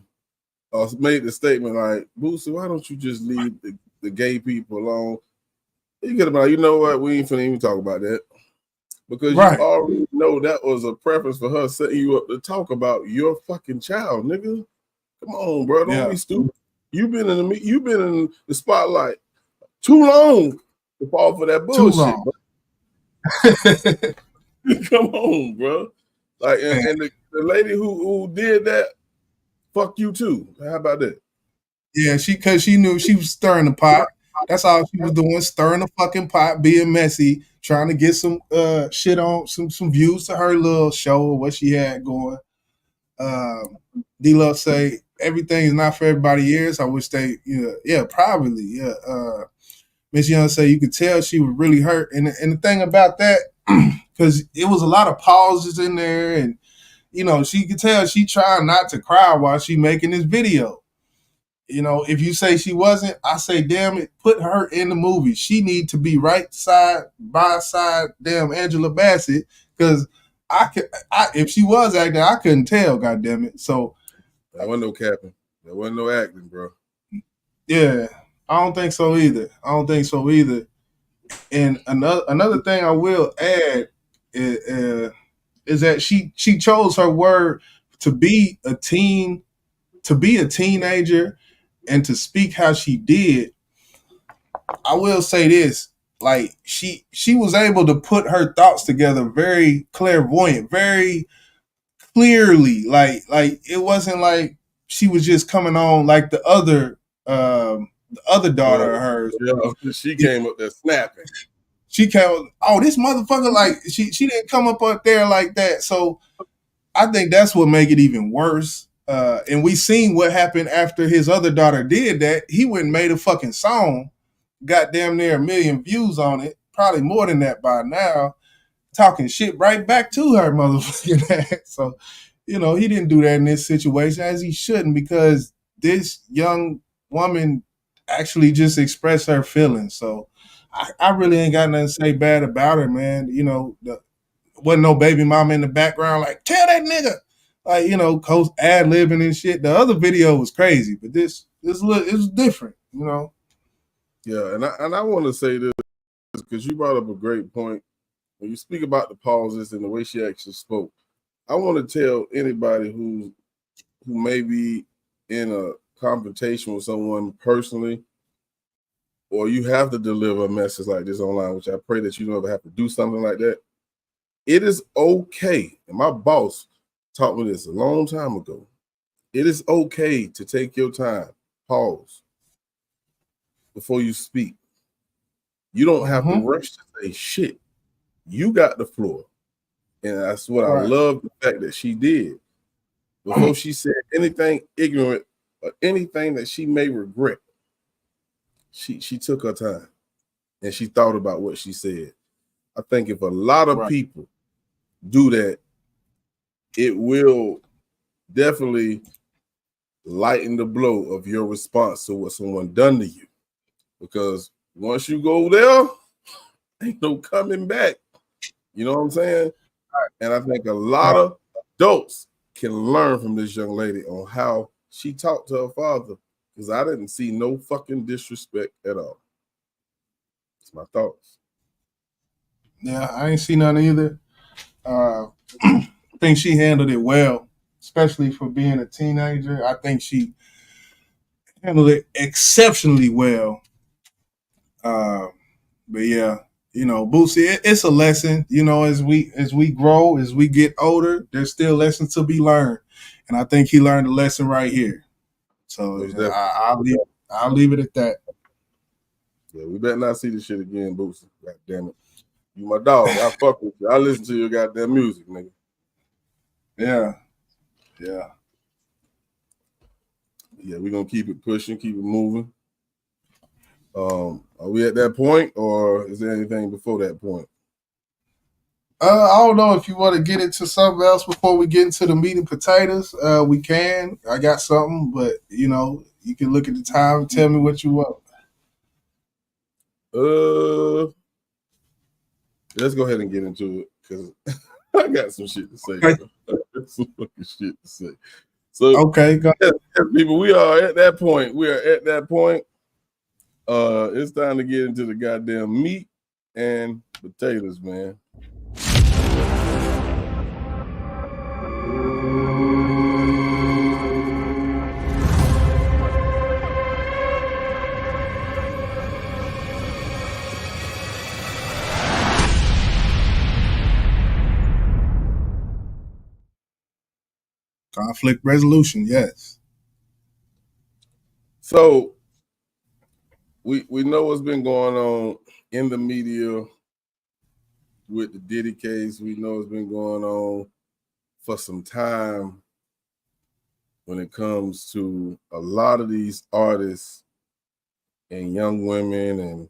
or made the statement like, Boosie, why don't you just leave the gay people alone? You could have been like, you know what, we ain't finna even talk about that. Because you already know that was a preference for her setting you up to talk about your fucking child, nigga. Come on, bro. Don't be stupid. You've been in the spotlight too long to fall for that bullshit. Come on, bro. Like, and the lady who did that, fuck you too. How about that? Yeah, because she knew she was stirring the pot. That's all she was doing, stirring the fucking pot, being messy, trying to get some shit on, some views to her little show or what she had going. D-Love say everything is not for everybody's ears. I wish they, privately, Miss Young say you could tell she was really hurt, and the thing about that, because it was a lot of pauses in there, and you know she could tell she trying not to cry while she making this video. You know, if you say she wasn't, I say, damn it, put her in the movie. She need to be right side by side, damn Angela Bassett, because if she was acting, I couldn't tell, goddamn it. So that wasn't no capping. There wasn't no acting, bro. Yeah, I don't think so either. And another thing I will add is that she chose her word to be a teenager and to speak how she did. I will say this, like she was able to put her thoughts together very clairvoyant, very clearly. Like it wasn't like she was just coming on like the other daughter of hers. Yeah, she came up there snapping. She came, this motherfucker, like she didn't come up there like that. So I think that's what make it even worse. And we seen what happened after his other daughter did that. He went and made a fucking song, got damn near 1 million views on it, probably more than that by now, talking shit right back to her motherfucking ass. So, you know, he didn't do that in this situation, as he shouldn't, because this young woman actually just expressed her feelings. So I really ain't got nothing to say bad about her, man. You know, wasn't no baby mama in the background like, tell that nigga. Like, you know, Coach ad-libbing and shit. The other video was crazy, but this it was different, you know. Yeah, and I want to say this because you brought up a great point. When you speak about the pauses and the way she actually spoke, I want to tell anybody who may be in a confrontation with someone personally, or you have to deliver a message like this online, which I pray that you don't ever have to do something like that. It is okay, and my boss taught me this a long time ago. It is okay to take your time, pause before you speak. You don't have to rush to say shit. You got the floor. And that's what I love, the fact that she did. Before she said anything ignorant or anything that she may regret, she took her time and she thought about what she said. I think if a lot of people do that, it will definitely lighten the blow of your response to what someone done to you. Because once you go there, ain't no coming back. You know what I'm saying? And I think a lot of adults can learn from this young lady on how she talked to her father, because I didn't see no fucking disrespect at all. It's my thoughts. Yeah, I ain't seen none either. I think she handled it well, especially for being a teenager. I think she handled it exceptionally well. But yeah, you know, Boosie, it's a lesson. You know, as we grow, as we get older, there's still lessons to be learned, and I think he learned a lesson right here. So I'll leave it at that. Yeah, we better not see this shit again, Boosie. God damn it. You my dog. I fuck with you. I listen to your goddamn music, nigga. Yeah. Yeah, we're gonna keep it pushing, keep it moving. Are we at that point, or is there anything before that point? I don't know if you want to get into something else before we get into the meat and potatoes. We can. I got something, but you know, you can look at the time and tell me what you want. Let's go ahead and get into it, because I got some shit to say. I got some fucking shit to say. So okay, go ahead. People, we are at that point. It's time to get into the goddamn meat and potatoes, man. Conflict resolution, yes. So we know what's been going on in the media with the Diddy case. We know it's been going on for some time when it comes to a lot of these artists and young women. And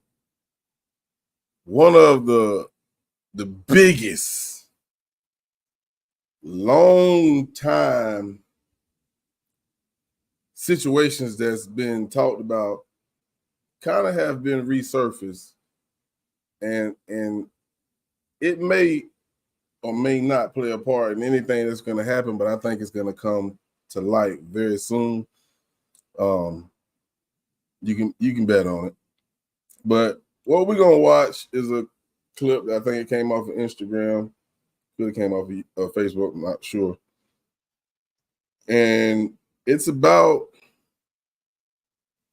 one of the biggest long time situations that's been talked about kind of have been resurfaced, and it may or may not play a part in anything that's going to happen, but I think it's going to come to light very soon. You can bet on it. But what we're going to watch is a clip that I think it came off of Instagram. It came off of Facebook, I'm not sure. And it's about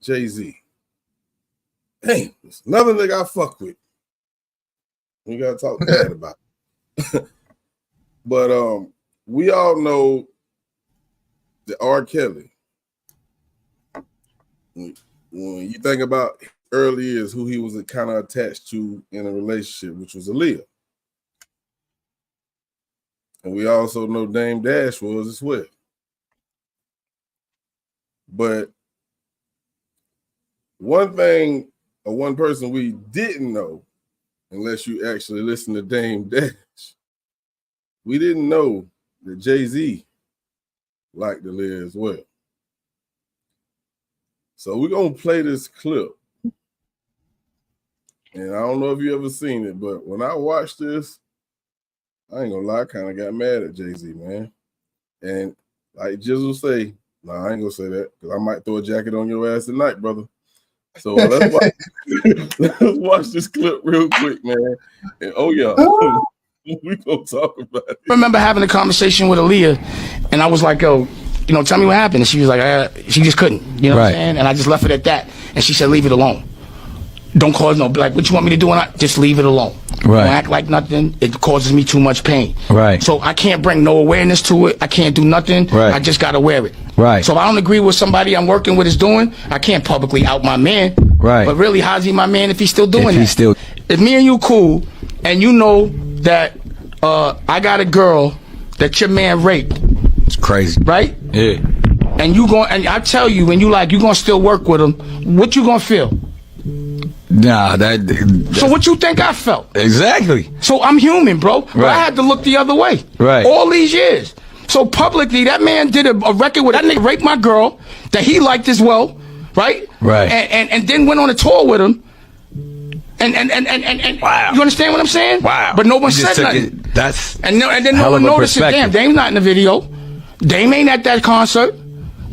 Jay-Z. Hey, it's another nigga I fuck with. We gotta talk bad about it. But we all know that R. Kelly, when you think about early years, who he was kind of attached to in a relationship, which was Aaliyah. And we also know Dame Dash was as well. But one thing, or one person we didn't know, unless you actually listen to Dame Dash, we didn't know that Jay-Z liked Aaliyah as well. So we're going to play this clip. And I don't know if you ever seen it, but when I watched this, I ain't gonna lie, I kind of got mad at Jay-Z, man. And like Jizzle say, no, I ain't gonna say that, because I might throw a jacket on your ass tonight, brother. So let's watch this clip real quick, man. And we gonna talk about it. I remember having a conversation with Aaliyah, and I was like, yo, you know, tell me what happened. And she was like, she just couldn't, you know what I'm saying? And I just left it at that. And she said, leave it alone. Don't cause no, like, what you want me to do? And just leave it alone. Right. Don't act like nothing. It causes me too much pain. Right. So I can't bring no awareness to it. I can't do nothing. Right. I just got to wear it. Right. So if I don't agree with somebody I'm working with is doing, I can't publicly out my man. Right. But really, how's he my man if he's still doing that? If me and you cool, and you know that I got a girl that your man raped. It's crazy. Right? Yeah. And you going, and I tell you, when you gonna still work with him, what you gonna feel? Nah, so what you think I felt? Exactly. So I'm human, bro. But I had to look the other way. Right. All these years. So publicly, that man did a record with that nigga raped my girl that he liked as well, right? Right. And then went on a tour with him. And wow. You understand what I'm saying? Wow. But no one said nothing. And then no one noticed it. Damn, Dame's not in the video. Dame ain't at that concert.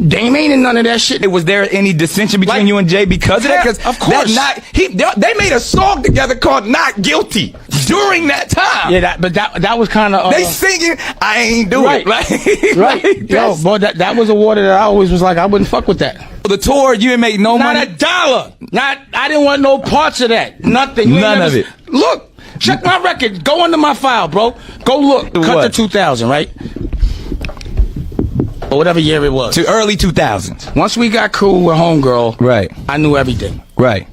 Dame ain't in none of that shit. Was there any dissension between you and Jay because of that? Because of course, they made a song together called "Not Guilty" during that time. Yeah, but that was kind of they singing. I ain't do it. Like, right. Yo, boy, that was a water that I always was like I wouldn't fuck with that. The tour, you didn't make no money. Not a dollar. I didn't want no parts of that. Nothing. None of it. Look, check my record. Go into my file, bro. Go look. Cut to 2000, right? Or whatever year it was. To early 2000s. Once we got cool with homegirl, right, I knew everything. Right.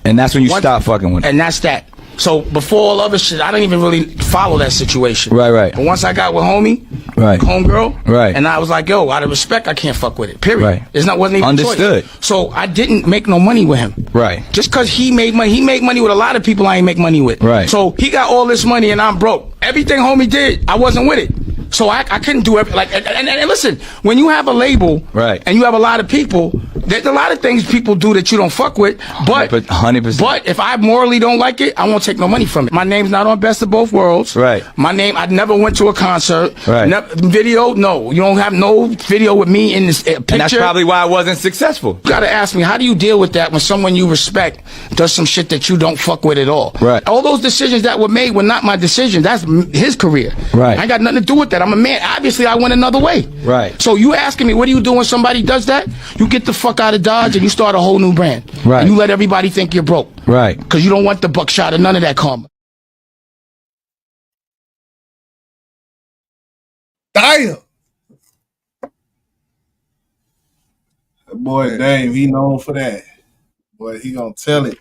And that's when you stopped fucking with her. And that's that. So before all other shit, I didn't even really follow that situation. Right. But once I got with homegirl, and I was like, yo, out of respect, I can't fuck with it. Period. Right. It's not wasn't even understood. Choice. So I didn't make no money with him. Right. Just because he made money with a lot of people I ain't make money with. Right. So he got all this money and I'm broke. Everything homie did, I wasn't with it. So I couldn't do everything. And listen, when you have a label, and you have a lot of people, there's a lot of things people do that you don't fuck with. But 100%. But if I morally don't like it, I won't take no money from it. My name's not on Best of Both Worlds. Right. My name, I never went to a concert. Right. Video, no. You don't have no video with me in this picture. And that's probably why I wasn't successful. You gotta ask me, how do you deal with that when someone you respect does some shit that you don't fuck with at all? Right. All those decisions that were made were not my decision. That's his career. Right. I ain't got nothing to do with that. I'm a man. Obviously, I went another way. Right. So you asking me, what do you do when somebody does that? You get the fuck out of Dodge and you start a whole new brand. Right. And you let everybody think you're broke. Right. Because you don't want the buckshot or none of that karma. Damn. That boy Dame, he known for that. Boy, he gonna tell it.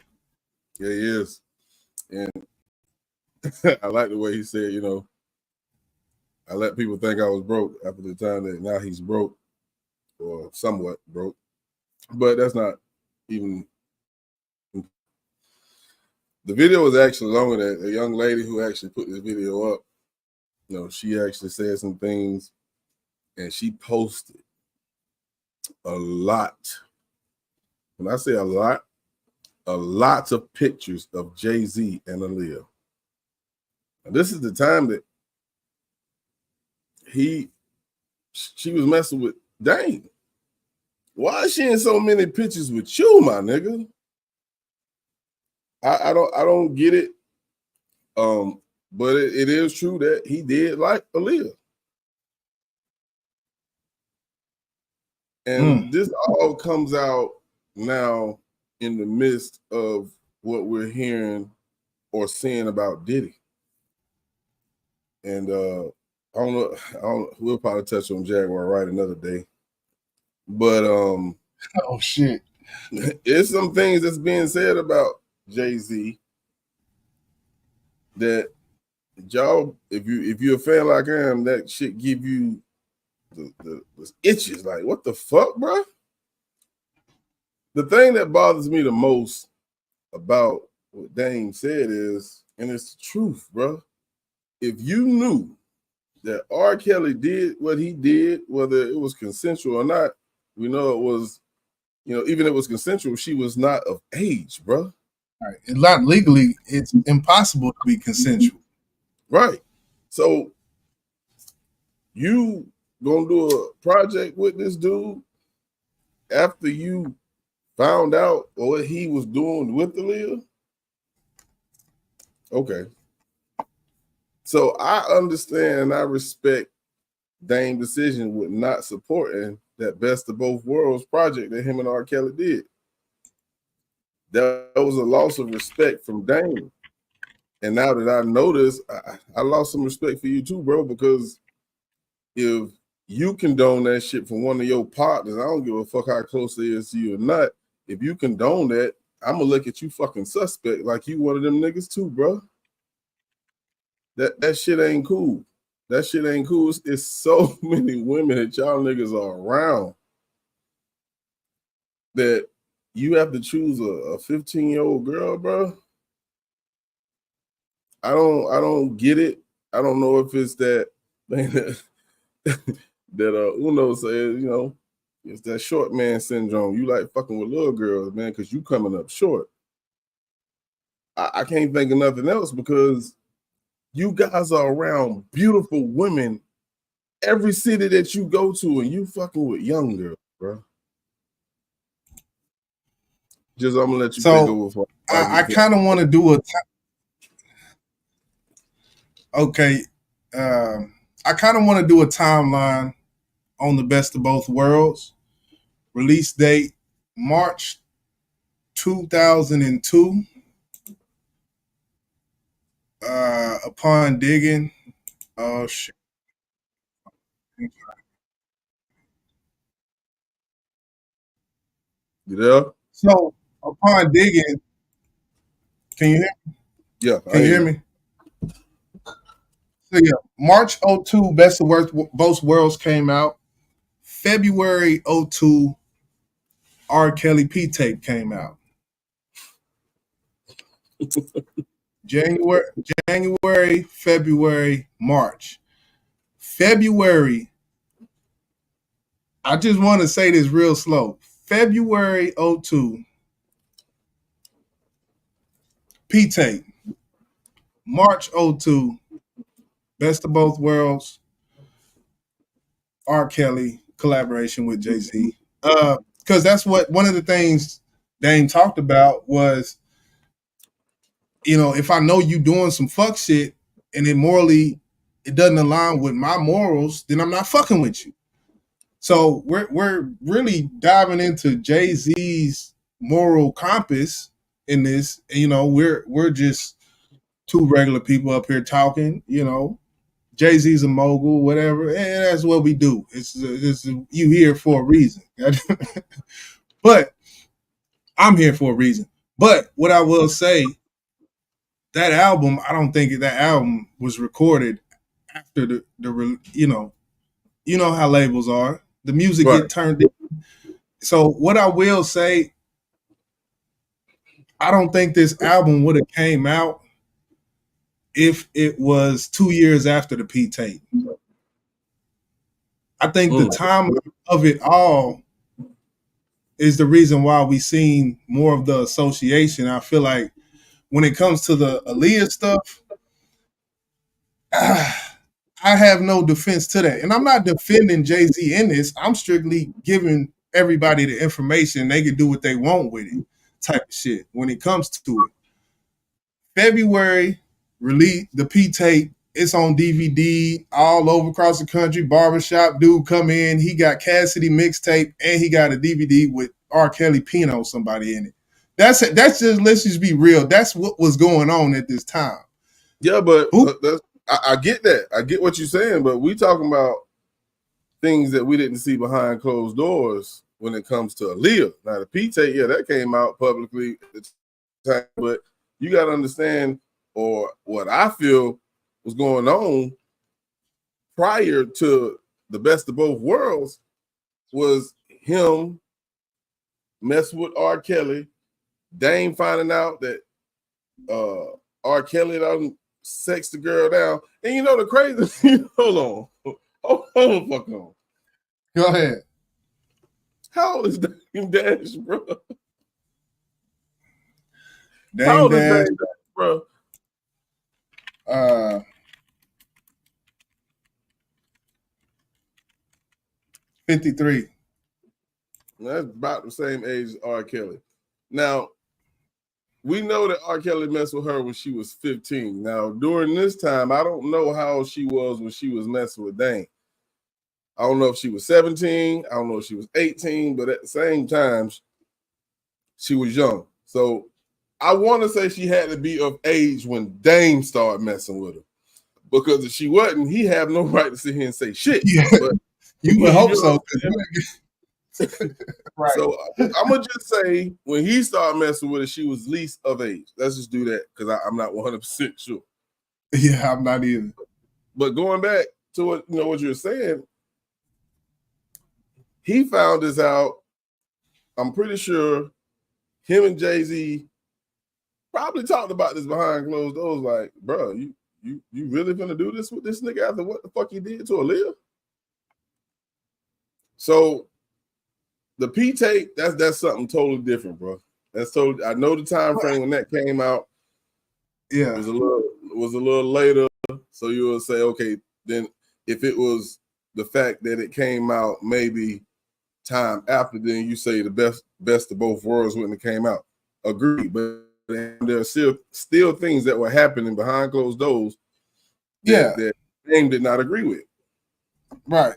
Yeah, he is. And I like the way he said, you know, I let people think I was broke after the time that now he's broke or somewhat broke. But that's not even. The video was actually longer than a young lady who actually put this video up. You know, she actually said some things and she posted a lot. When I say a lot of pictures of Jay-Z and Aaliyah. And this is the time that she was messing with Dame. Why is she in so many pictures with you, my nigga? I don't get it. But it is true that he did like Aaliyah. And this all comes out now in the midst of what we're hearing or seeing about Diddy. And I don't know, we'll probably touch on Jaguar right another day. But oh shit. There's some things that's being said about Jay-Z that y'all, if you're a fan like I am, that shit give you the itches. Like, what the fuck, bro? The thing that bothers me the most about what Dame said is, and it's the truth, bro. If you knew that R. Kelly did what he did, whether it was consensual or not, we know it was, you know, even if it was consensual, she was not of age, bro. Right. It's not legally, it's impossible to be consensual. Right. So you gonna do a project with this dude after you found out what he was doing with Aaliyah? Okay. So I understand and I respect Dame's decision with not supporting that Best of Both Worlds project that him and R. Kelly did. That was a loss of respect from Dame. And now that I know this, I lost some respect for you too, bro, because if you condone that shit from one of your partners, I don't give a fuck how close they is to you or not. If you condone that, I'm gonna look at you fucking suspect like you one of them niggas too, bro. That shit ain't cool. That shit ain't cool. It's so many women that y'all niggas are around that you have to choose a 15-year-old girl, bro. I don't get it. I don't know if it's that thing that Uno says, you know, it's that short man syndrome. You like fucking with little girls, man, because you coming up short. I can't think of nothing else because you guys are around beautiful women every city that you go to, and you fucking with young girls, bro. Just I'm gonna let you take over. I kind of want to do a. Okay, I kind of want to do a timeline on the Best of Both Worlds. Release date March 2002. Upon digging, oh shit. You there? So upon digging, can you hear me? Yeah. Can you hear me? So yeah, March 2002, Best of Both Worlds came out. February 2002, R. Kelly P tape came out. January, February, March. February, I just want to say this real slow. February 2002, P tape. March 2002, Best of Both Worlds, R. Kelly collaboration with Jay-Z. Because that's what one of the things Dame talked about was, you know, if I know you doing some fuck shit and it doesn't align with my morals, then I'm not fucking with you. So we're really diving into Jay-Z's moral compass in this. You know, we're just two regular people up here talking, you know. Jay-Z's a mogul, whatever, and that's what we do. It's you here for a reason. But I'm here for a reason. But what I will say, that album, I don't think that album was recorded after the you know how labels are. The music get turned in. So what I will say, I don't think this album would have came out if it was 2 years after the P tape. I think the time of it all is the reason why we seen more of the association. I feel like when it comes to the Aaliyah stuff, I have no defense to that. And I'm not defending Jay-Z in this. I'm strictly giving everybody the information. They can do what they want with it type of shit when it comes to it. February, release the P tape. It's on DVD all over across the country. Barbershop dude come in. He got Cassidy mixtape and he got a DVD with R. Kelly peeing on somebody in it. That's just, let's just be real. That's what was going on at this time. Yeah, but I get that. I get what you're saying, but we talking about things that we didn't see behind closed doors when it comes to Aaliyah. Now the P tape, yeah, that came out publicly at the time, but you got to understand, or what I feel was going on prior to the Best of Both Worlds was him messing with R. Kelly, Dame finding out that R. Kelly done sexed the girl down. And you know the crazy, hold on, fuck on. Go ahead. How old is Dame Dash, bro? Dame Dash, bro? 53. That's about the same age as R. Kelly. Now, we know that R. Kelly messed with her when she was 15. Now, during this time, I don't know how old she was when she was messing with Dame. I don't know if she was 17. I don't know if she was 18, but at the same time, she was young. So I want to say she had to be of age when Dame started messing with her. Because if she wasn't, he have no right to sit here and say shit. Yeah, but you would hope so. Right. So I'm gonna just say when he started messing with her, she was least of age. Let's just do that because I'm not 100% sure. Yeah, I'm not either. But going back to what you're saying, he found this out. I'm pretty sure him and Jay-Z probably talked about this behind closed doors. Like, bro, you really gonna do this with this nigga after what the fuck he did to Aaliyah? So the P tape, that's something totally different, bro. That's totally. I know the time frame when that came out. Yeah, it was a little later. So you will say, okay, then if it was the fact that it came out maybe time after, then you say the best of both worlds when it came out. Agreed, but there are still things that were happening behind closed doors. That Dame did not agree with. Right.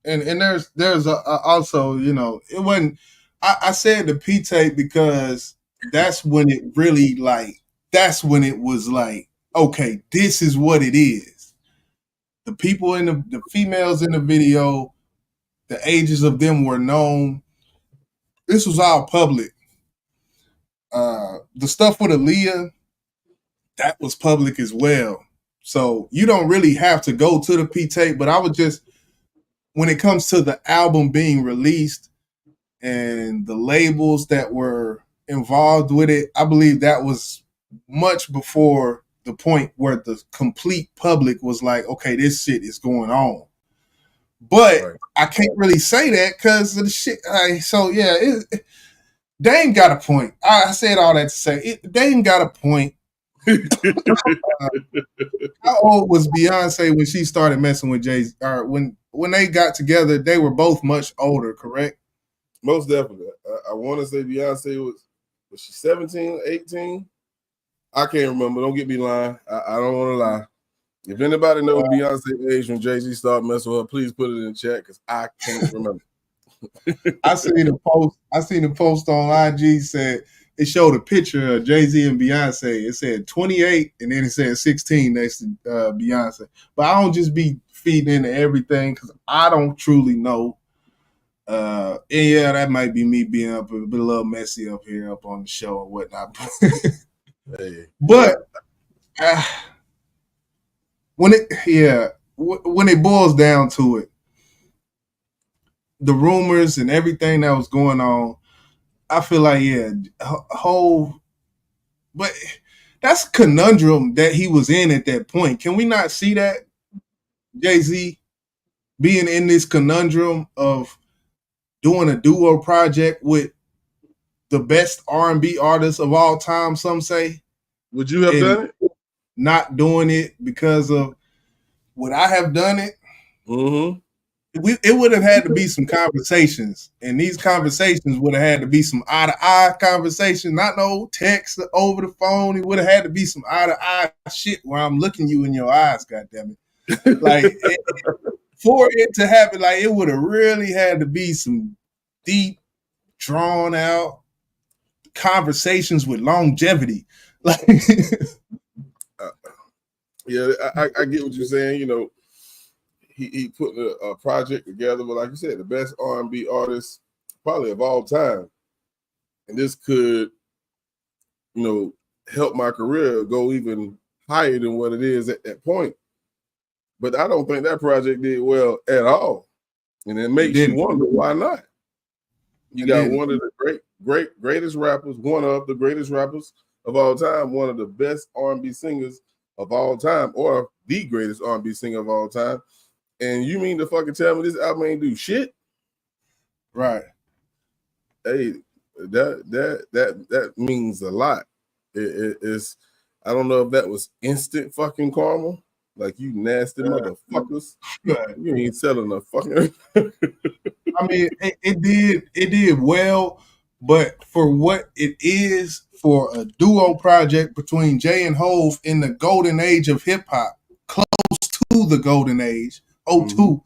And there's also, it wasn't. I said the P tape because that's when it really that's when it was like, okay, this is what it is. The people in the females in the video, the ages of them were known. This was all public. The stuff with Aaliyah, that was public as well. So you don't really have to go to the P tape, but I would just, when it comes to the album being released and the labels that were involved with it, I believe that was much before the point where the complete public was like, okay, this shit is going on. But I can't really say that because of the shit. Dame got a point. I said all that to say Dame got a point. How old was Beyonce when she started messing with Jay-Z? Or when they got together, they were both much older, correct? Most definitely. I want to say Beyonce was she 17, 18? I can't remember. Don't get me lying. I don't want to lie. If anybody knows Beyonce age when Jay-Z started messing with her, please put it in the chat because I can't remember. I seen a post on IG said it showed a picture of Jay-Z and Beyonce. It said 28 and then it said 16 next to Beyonce. But I don't just be feeding into everything because I don't truly know. And yeah, that might be me being a little messy up here up on the show and whatnot. But when it boils down to it, the rumors and everything that was going on, I feel like, but that's a conundrum that he was in at that point. Can we not see that? Jay-Z being in this conundrum of doing a duo project with the best R&B artist of all time, some say. Would you have done it? Not doing it because of, would I have done it? Mm-hmm. It would have had to be some conversations, and these conversations would have had to be some eye-to-eye conversation, not no text over the phone. It would have had to be some eye-to-eye shit where I'm looking you in your eyes, goddammit. Like, for it to happen, like, it would have really had to be some deep, drawn-out conversations with longevity. Like, I get what you're saying. He put a project together, but like you said, the best R&B artist probably of all time, and this could, help my career go even higher than what it is at that point. But I don't think that project did well at all, and it makes you wonder why not. You got one of the greatest rappers, one of the greatest rappers of all time, one of the best R&B singers of all time, or the greatest R&B singer of all time. And you mean to fucking tell me this album ain't do shit? Right. Hey, that means a lot. It's I don't know if that was instant fucking karma. Like, you nasty motherfuckers. You ain't selling a fucking I mean, it did well, but for what it is, for a duo project between Jay and Hove in the golden age of hip hop, close to the golden age, 02,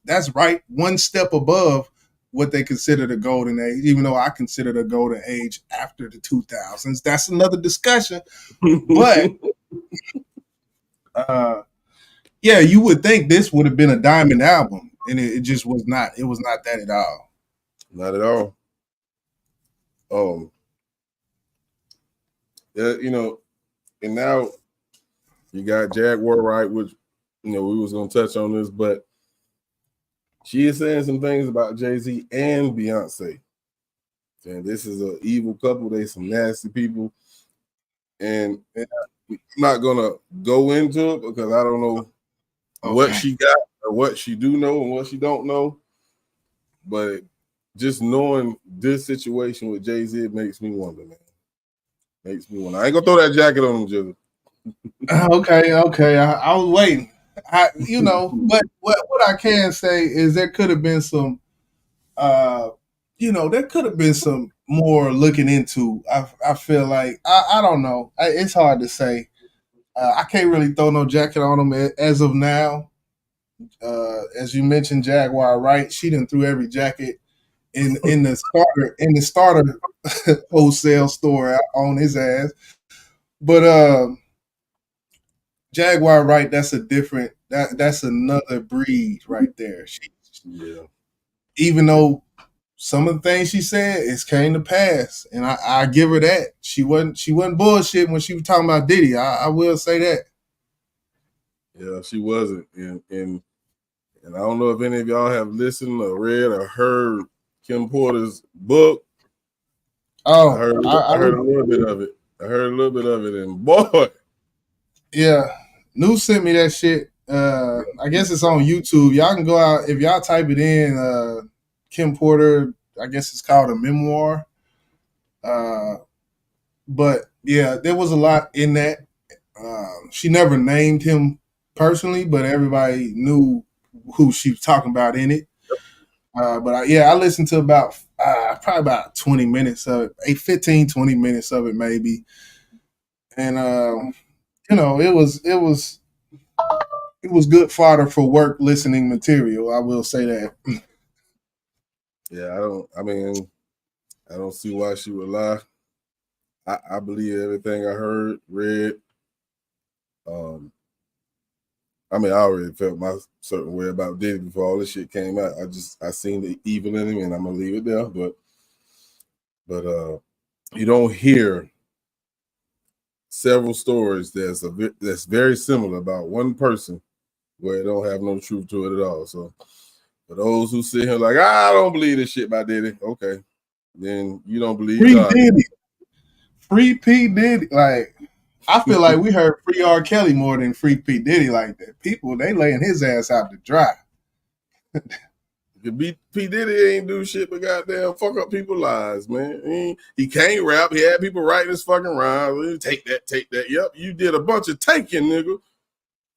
that's right, one step above what they consider the golden age, even though I consider the golden age after the 2000s. That's another discussion. But you would think this would have been a diamond album, and it just was not. It was not that at all. Not at all. And now You got Jaguar Wright, which we was gonna touch on this, but she is saying some things about Jay-Z and Beyonce. And this is an evil couple. They some nasty people. And I'm not gonna go into it because I don't know what she got or what she do know and what she don't know. But just knowing this situation with Jay-Z, it makes me wonder, man. Makes me wonder. I ain't gonna throw that jacket on him, Jizzle. Okay. I was waiting. But what I can say is there could have been some, there could have been some more looking into. I feel like I don't know. It's hard to say. I can't really throw no jacket on them as of now. As you mentioned, Jaguar Wright, she done threw every jacket in the starter wholesale store on his ass. But Jaguar Wright, that's that's another breed right there. Even though some of the things she said is came to pass, and I give her that. She wasn't bullshitting when she was talking about Diddy. I will say that. Yeah, she wasn't, and I don't know if any of y'all have listened or read or heard Kim Porter's book. Oh, I heard a little bit of it. And boy, yeah, News sent me that shit. I guess it's on YouTube. Y'all can go out if y'all type it in. Kim Porter, I guess it's called a memoir. But yeah, there was a lot in that. She never named him personally, but everybody knew who she was talking about in it. But I listened to about probably about 20 minutes of it, 15, 20 minutes of it maybe. And it was good fodder for work listening material. I will say that. Yeah, I don't see why she would lie. I believe everything I heard, read. I already felt my certain way about Diddy before all this shit came out. I seen the evil in him, and I'm gonna leave it there. But you don't hear several stories that's very similar about one person where it don't have no truth to it at all. So for those who sit here like, I don't believe this shit about Diddy, okay, then you don't believe Free God. Diddy. Free P. Diddy. Like, I feel like we heard Free R. Kelly more than Free P. Diddy like that. People, they laying his ass out to dry. P. Diddy ain't do shit but goddamn fuck up people's lives, man. He can't rap. He had people writing his fucking rhymes. Take that. Yep, you did a bunch of taking, nigga.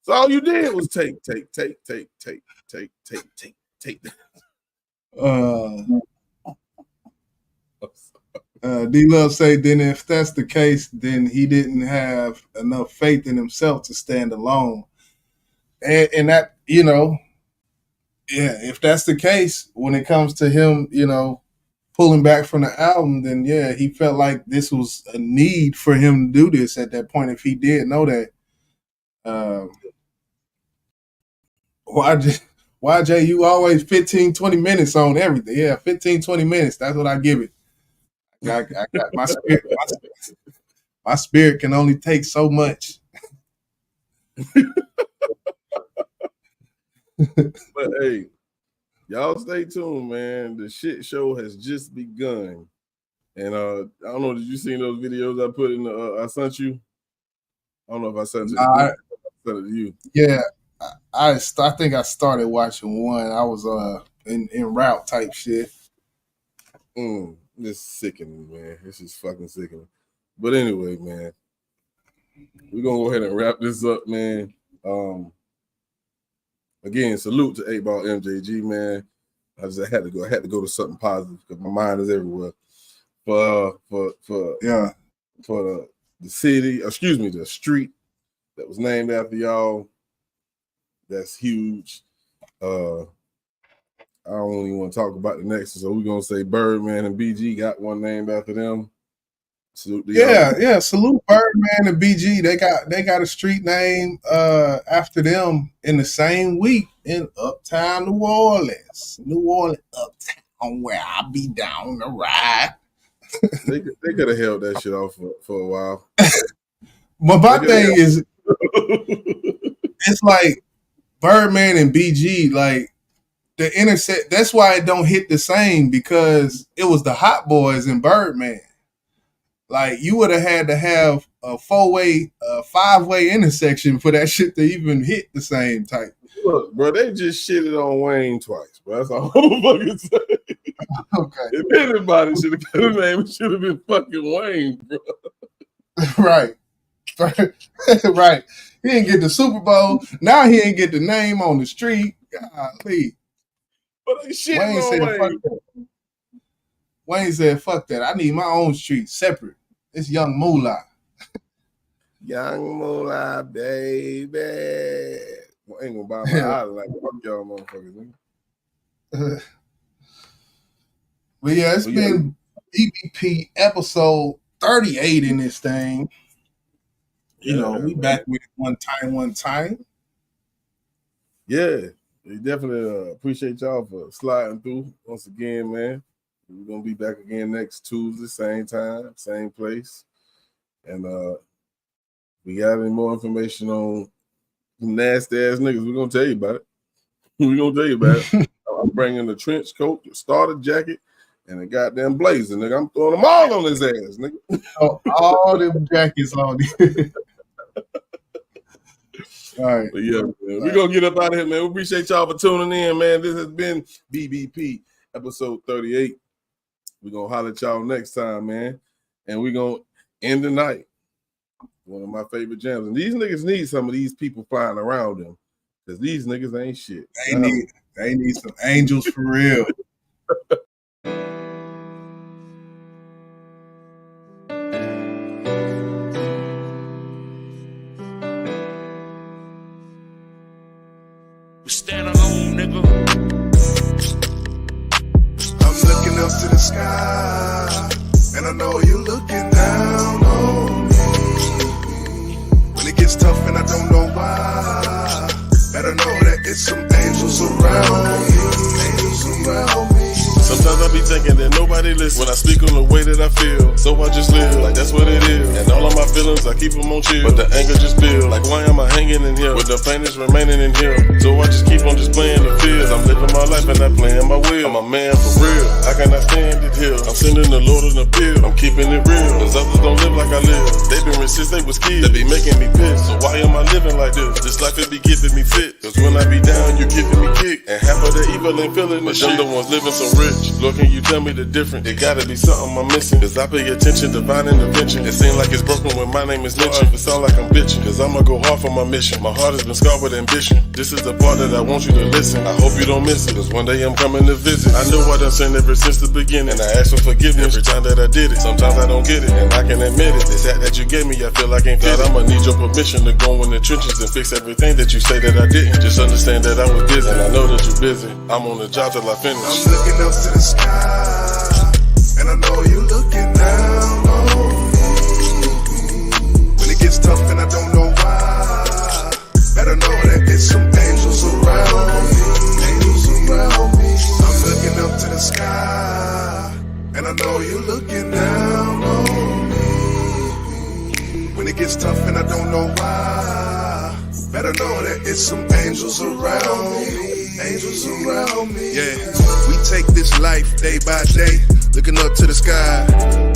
So all you did was take. D-Love say, then if that's the case, then he didn't have enough faith in himself to stand alone. And that, if that's the case, when it comes to him, pulling back from the album, then yeah, he felt like this was a need for him to do this at that point. If he did know that, YJ, you always 15, 20 minutes on everything. Yeah, 15, 20 minutes. That's what I give it. I got my spirit. My spirit can only take so much. But hey, y'all stay tuned, man. The shit show has just begun. And I don't know, did you see those videos I put in I sent you? I don't know if I sent it to you. Yeah. I think I started watching one. I was in route type shit. This is sickening, man. This is fucking sickening. But anyway, man, we're gonna go ahead and wrap this up, man. Again, salute to 8 Ball MJG, man. I had to go to something positive because my mind is everywhere. For the street that was named after y'all. That's huge. I don't even want to talk about the next one, so we're gonna say Birdman and BG got one named after them. Salute salute Birdman and BG. They got a street name after them in the same week in Uptown New Orleans. Uptown, where I be down the ride. They could have held that shit off for a while. But my thing is, It's like Birdman and BG, like the intersect. That's why it don't hit the same, because it was the Hot Boys and Birdman. Like you would have had to have a 5-way intersection for that shit to even hit the same type. Look, bro, they just shitted on Wayne twice, bro. That's all I'm fucking saying. Okay. If anybody should have got a name, it should have been fucking Wayne, bro. Right. Right. He didn't get the Super Bowl. Now he ain't get the name on the street. Golly. But they shitting Wayne on said, Wayne. fuck that. Wayne said, fuck that. I need my own street separate. It's Young Moolah. Young Moolah, baby. I ain't gonna buy my island like fuck y'all motherfuckers. Nigga. But yeah, it's been BBP episode 38 in this thing. You know, we back with it one time. Yeah, we definitely appreciate y'all for sliding through once again, man. We're gonna be back again next Tuesday, same time, same place. And we got any more information on nasty ass niggas, we're gonna tell you about it. We're gonna tell you about it. I'm bringing the trench coat, the starter jacket, and the goddamn blazer, nigga. I'm throwing them all on his ass, nigga. Oh, all them jackets on. All right. But yeah, man, we're gonna get up out of here, man. We appreciate y'all for tuning in, man. This has been BBP episode 38. We're gonna holler at y'all next time, man. And we're gonna end the night. One of my favorite jams. And these niggas need some of these people flying around them, because these niggas ain't shit. They need some angels for real. We stand alone, nigga. I'm looking up to the sky, and I know you're looking down on me. When it gets tough and I don't know why, better know that it's some angels around me. Angels around me. Sometimes I be thinking that nobody listens when I speak on the way that I feel. So I just live like that's what it is. And all of my feelings, I keep them on chill. But the anger just builds. Like why am I hanging in here with the pain is remaining in here? So I just keep on just playing the field. I'm living my life and not playing my will. I'm a man for real. I cannot stand it here. I'm sending the Lord an appeal. I'm keeping it real. Cause others don't live like I live. They been rich since they was kids. They be making me pissed. So why am I living like this? This life it be giving me fit. Cause when I be down, you giving me kick. And half of the evil ain't feeling the shit. Them the ones living so rich. Lord, can you tell me the difference? It gotta be something I'm missing. Cause I pay attention, divine intervention. It seems like it's broken when my name is mentioned. It sound like I'm bitching. Cause I'ma go hard for my mission. My heart has been scarred with ambition. This is the part that I want you to listen. I hope you don't miss it. Cause one day I'm coming to visit. I know I done sinned ever since the beginning. I ask for forgiveness every time that I did it. Sometimes I don't get it, and I can admit it. This hat that you gave me, I feel like ain't fit. I'ma need your permission to go in the trenches and fix everything that you say that I didn't. Just understand that I was busy, and I know that you're busy. I'm on the job till I finish. I'm looking up to the sky, and I know you're looking down on me. When it gets tough and I don't know why, better know that it's some angels around me. Angels around me. I'm looking up to the sky, and I know you're looking down on me. When it gets tough and I don't know why, better know that it's some angels around me. Angels around me. Yeah, we take this life day by day, looking up to the sky,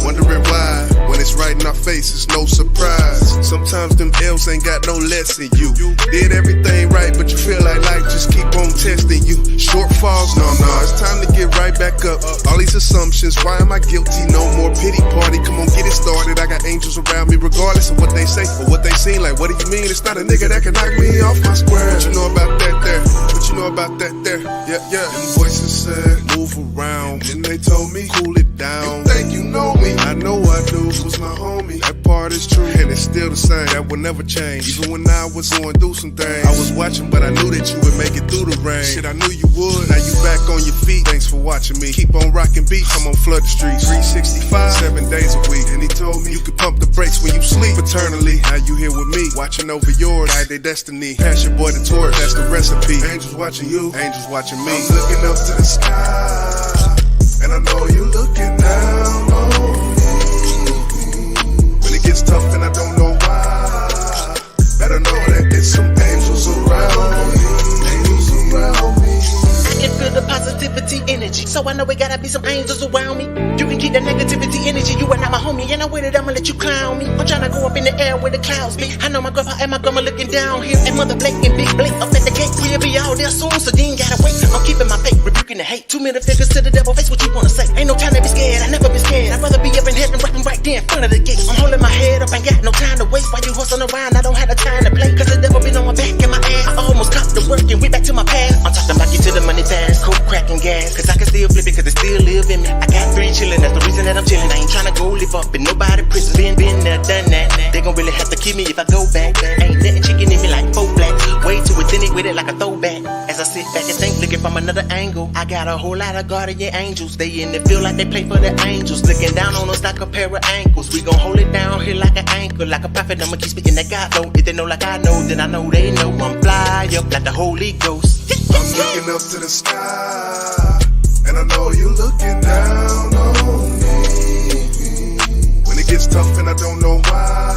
wondering why. When it's right in our face, it's no surprise. Sometimes them L's ain't got no lesson. You did everything right, but you feel like life just keep on testing you. Shortfalls, no, it's time to get right back up. All these assumptions, why am I guilty? No more pity party, come on, get it started. I got angels around me, regardless of what they say or what they seem like. What do you mean? It's not a nigga that can knock me off my square. What you know about that there? What you know about that there? Yeah. Them voices said, move around. Then they told me, cool it down. You think you know me? I know I do. Was my homie. That part is true, and it's still the same. That will never change. Even when I was going through some things, I was watching, but I knew that you would make it through the rain. Shit, I knew you would. Now you back on your feet. Thanks for watching me. Keep on rocking beats. I'm on flood the streets. 365, 7 days a week. And he told me you could pump the brakes when you sleep eternally. Now you here with me, watching over yours. Guide their destiny. Pass your boy the torch. That's the recipe. Angels watching you. Angels watching me. I'm looking up to the sky, and I know you're looking down on me. When it gets tough and I don't know why, better know So I know we gotta be some angels around me. You can keep the negativity energy, you are not my homie. And I'm with it, I'ma let you clown me. I'm tryna go up in the air where the clouds be. I know my grandpa and my grandma looking down here. And Mother Blake and Big Blake up at the gate. We'll be all there soon, so you ain't gotta wait. I'm keeping my faith, rebuking the hate. 2 middle fingers to the devil face, what you wanna say? Ain't no time to be scared, I never been scared. I'd rather be up in heaven, rapping right there in front of the gate. I'm holding my head up, ain't got no time to waste. While you hustling around, I don't have the time to play. Cause the devil been on my back and my ass. I almost copped the work and went back to my past. I'm talking about you to the money fast, coke, crack, and gas. Cause I can still flip it, cause it still live in me. I got 3 chillin', that's the reason that I'm chillin'. I ain't tryna go live up in nobody prison. Been there, done that. They gon' really have to keep me if I go back. Ain't nothing chicken in me like 4 blacks. Way too authentic with it like a throwback. As I sit back and think, looking from another angle, I got a whole lot of guardian angels. They in the feel like they play for the angels. Looking down on us like a pair of ankles. We gon' hold it down here like an anchor. Like a prophet, I'ma keep speaking that God know. If they know like I know, then I know they know. I'm fly up like the Holy Ghost. I'm looking up to the sky, and I know you looking down on me. When it gets tough and I don't know why,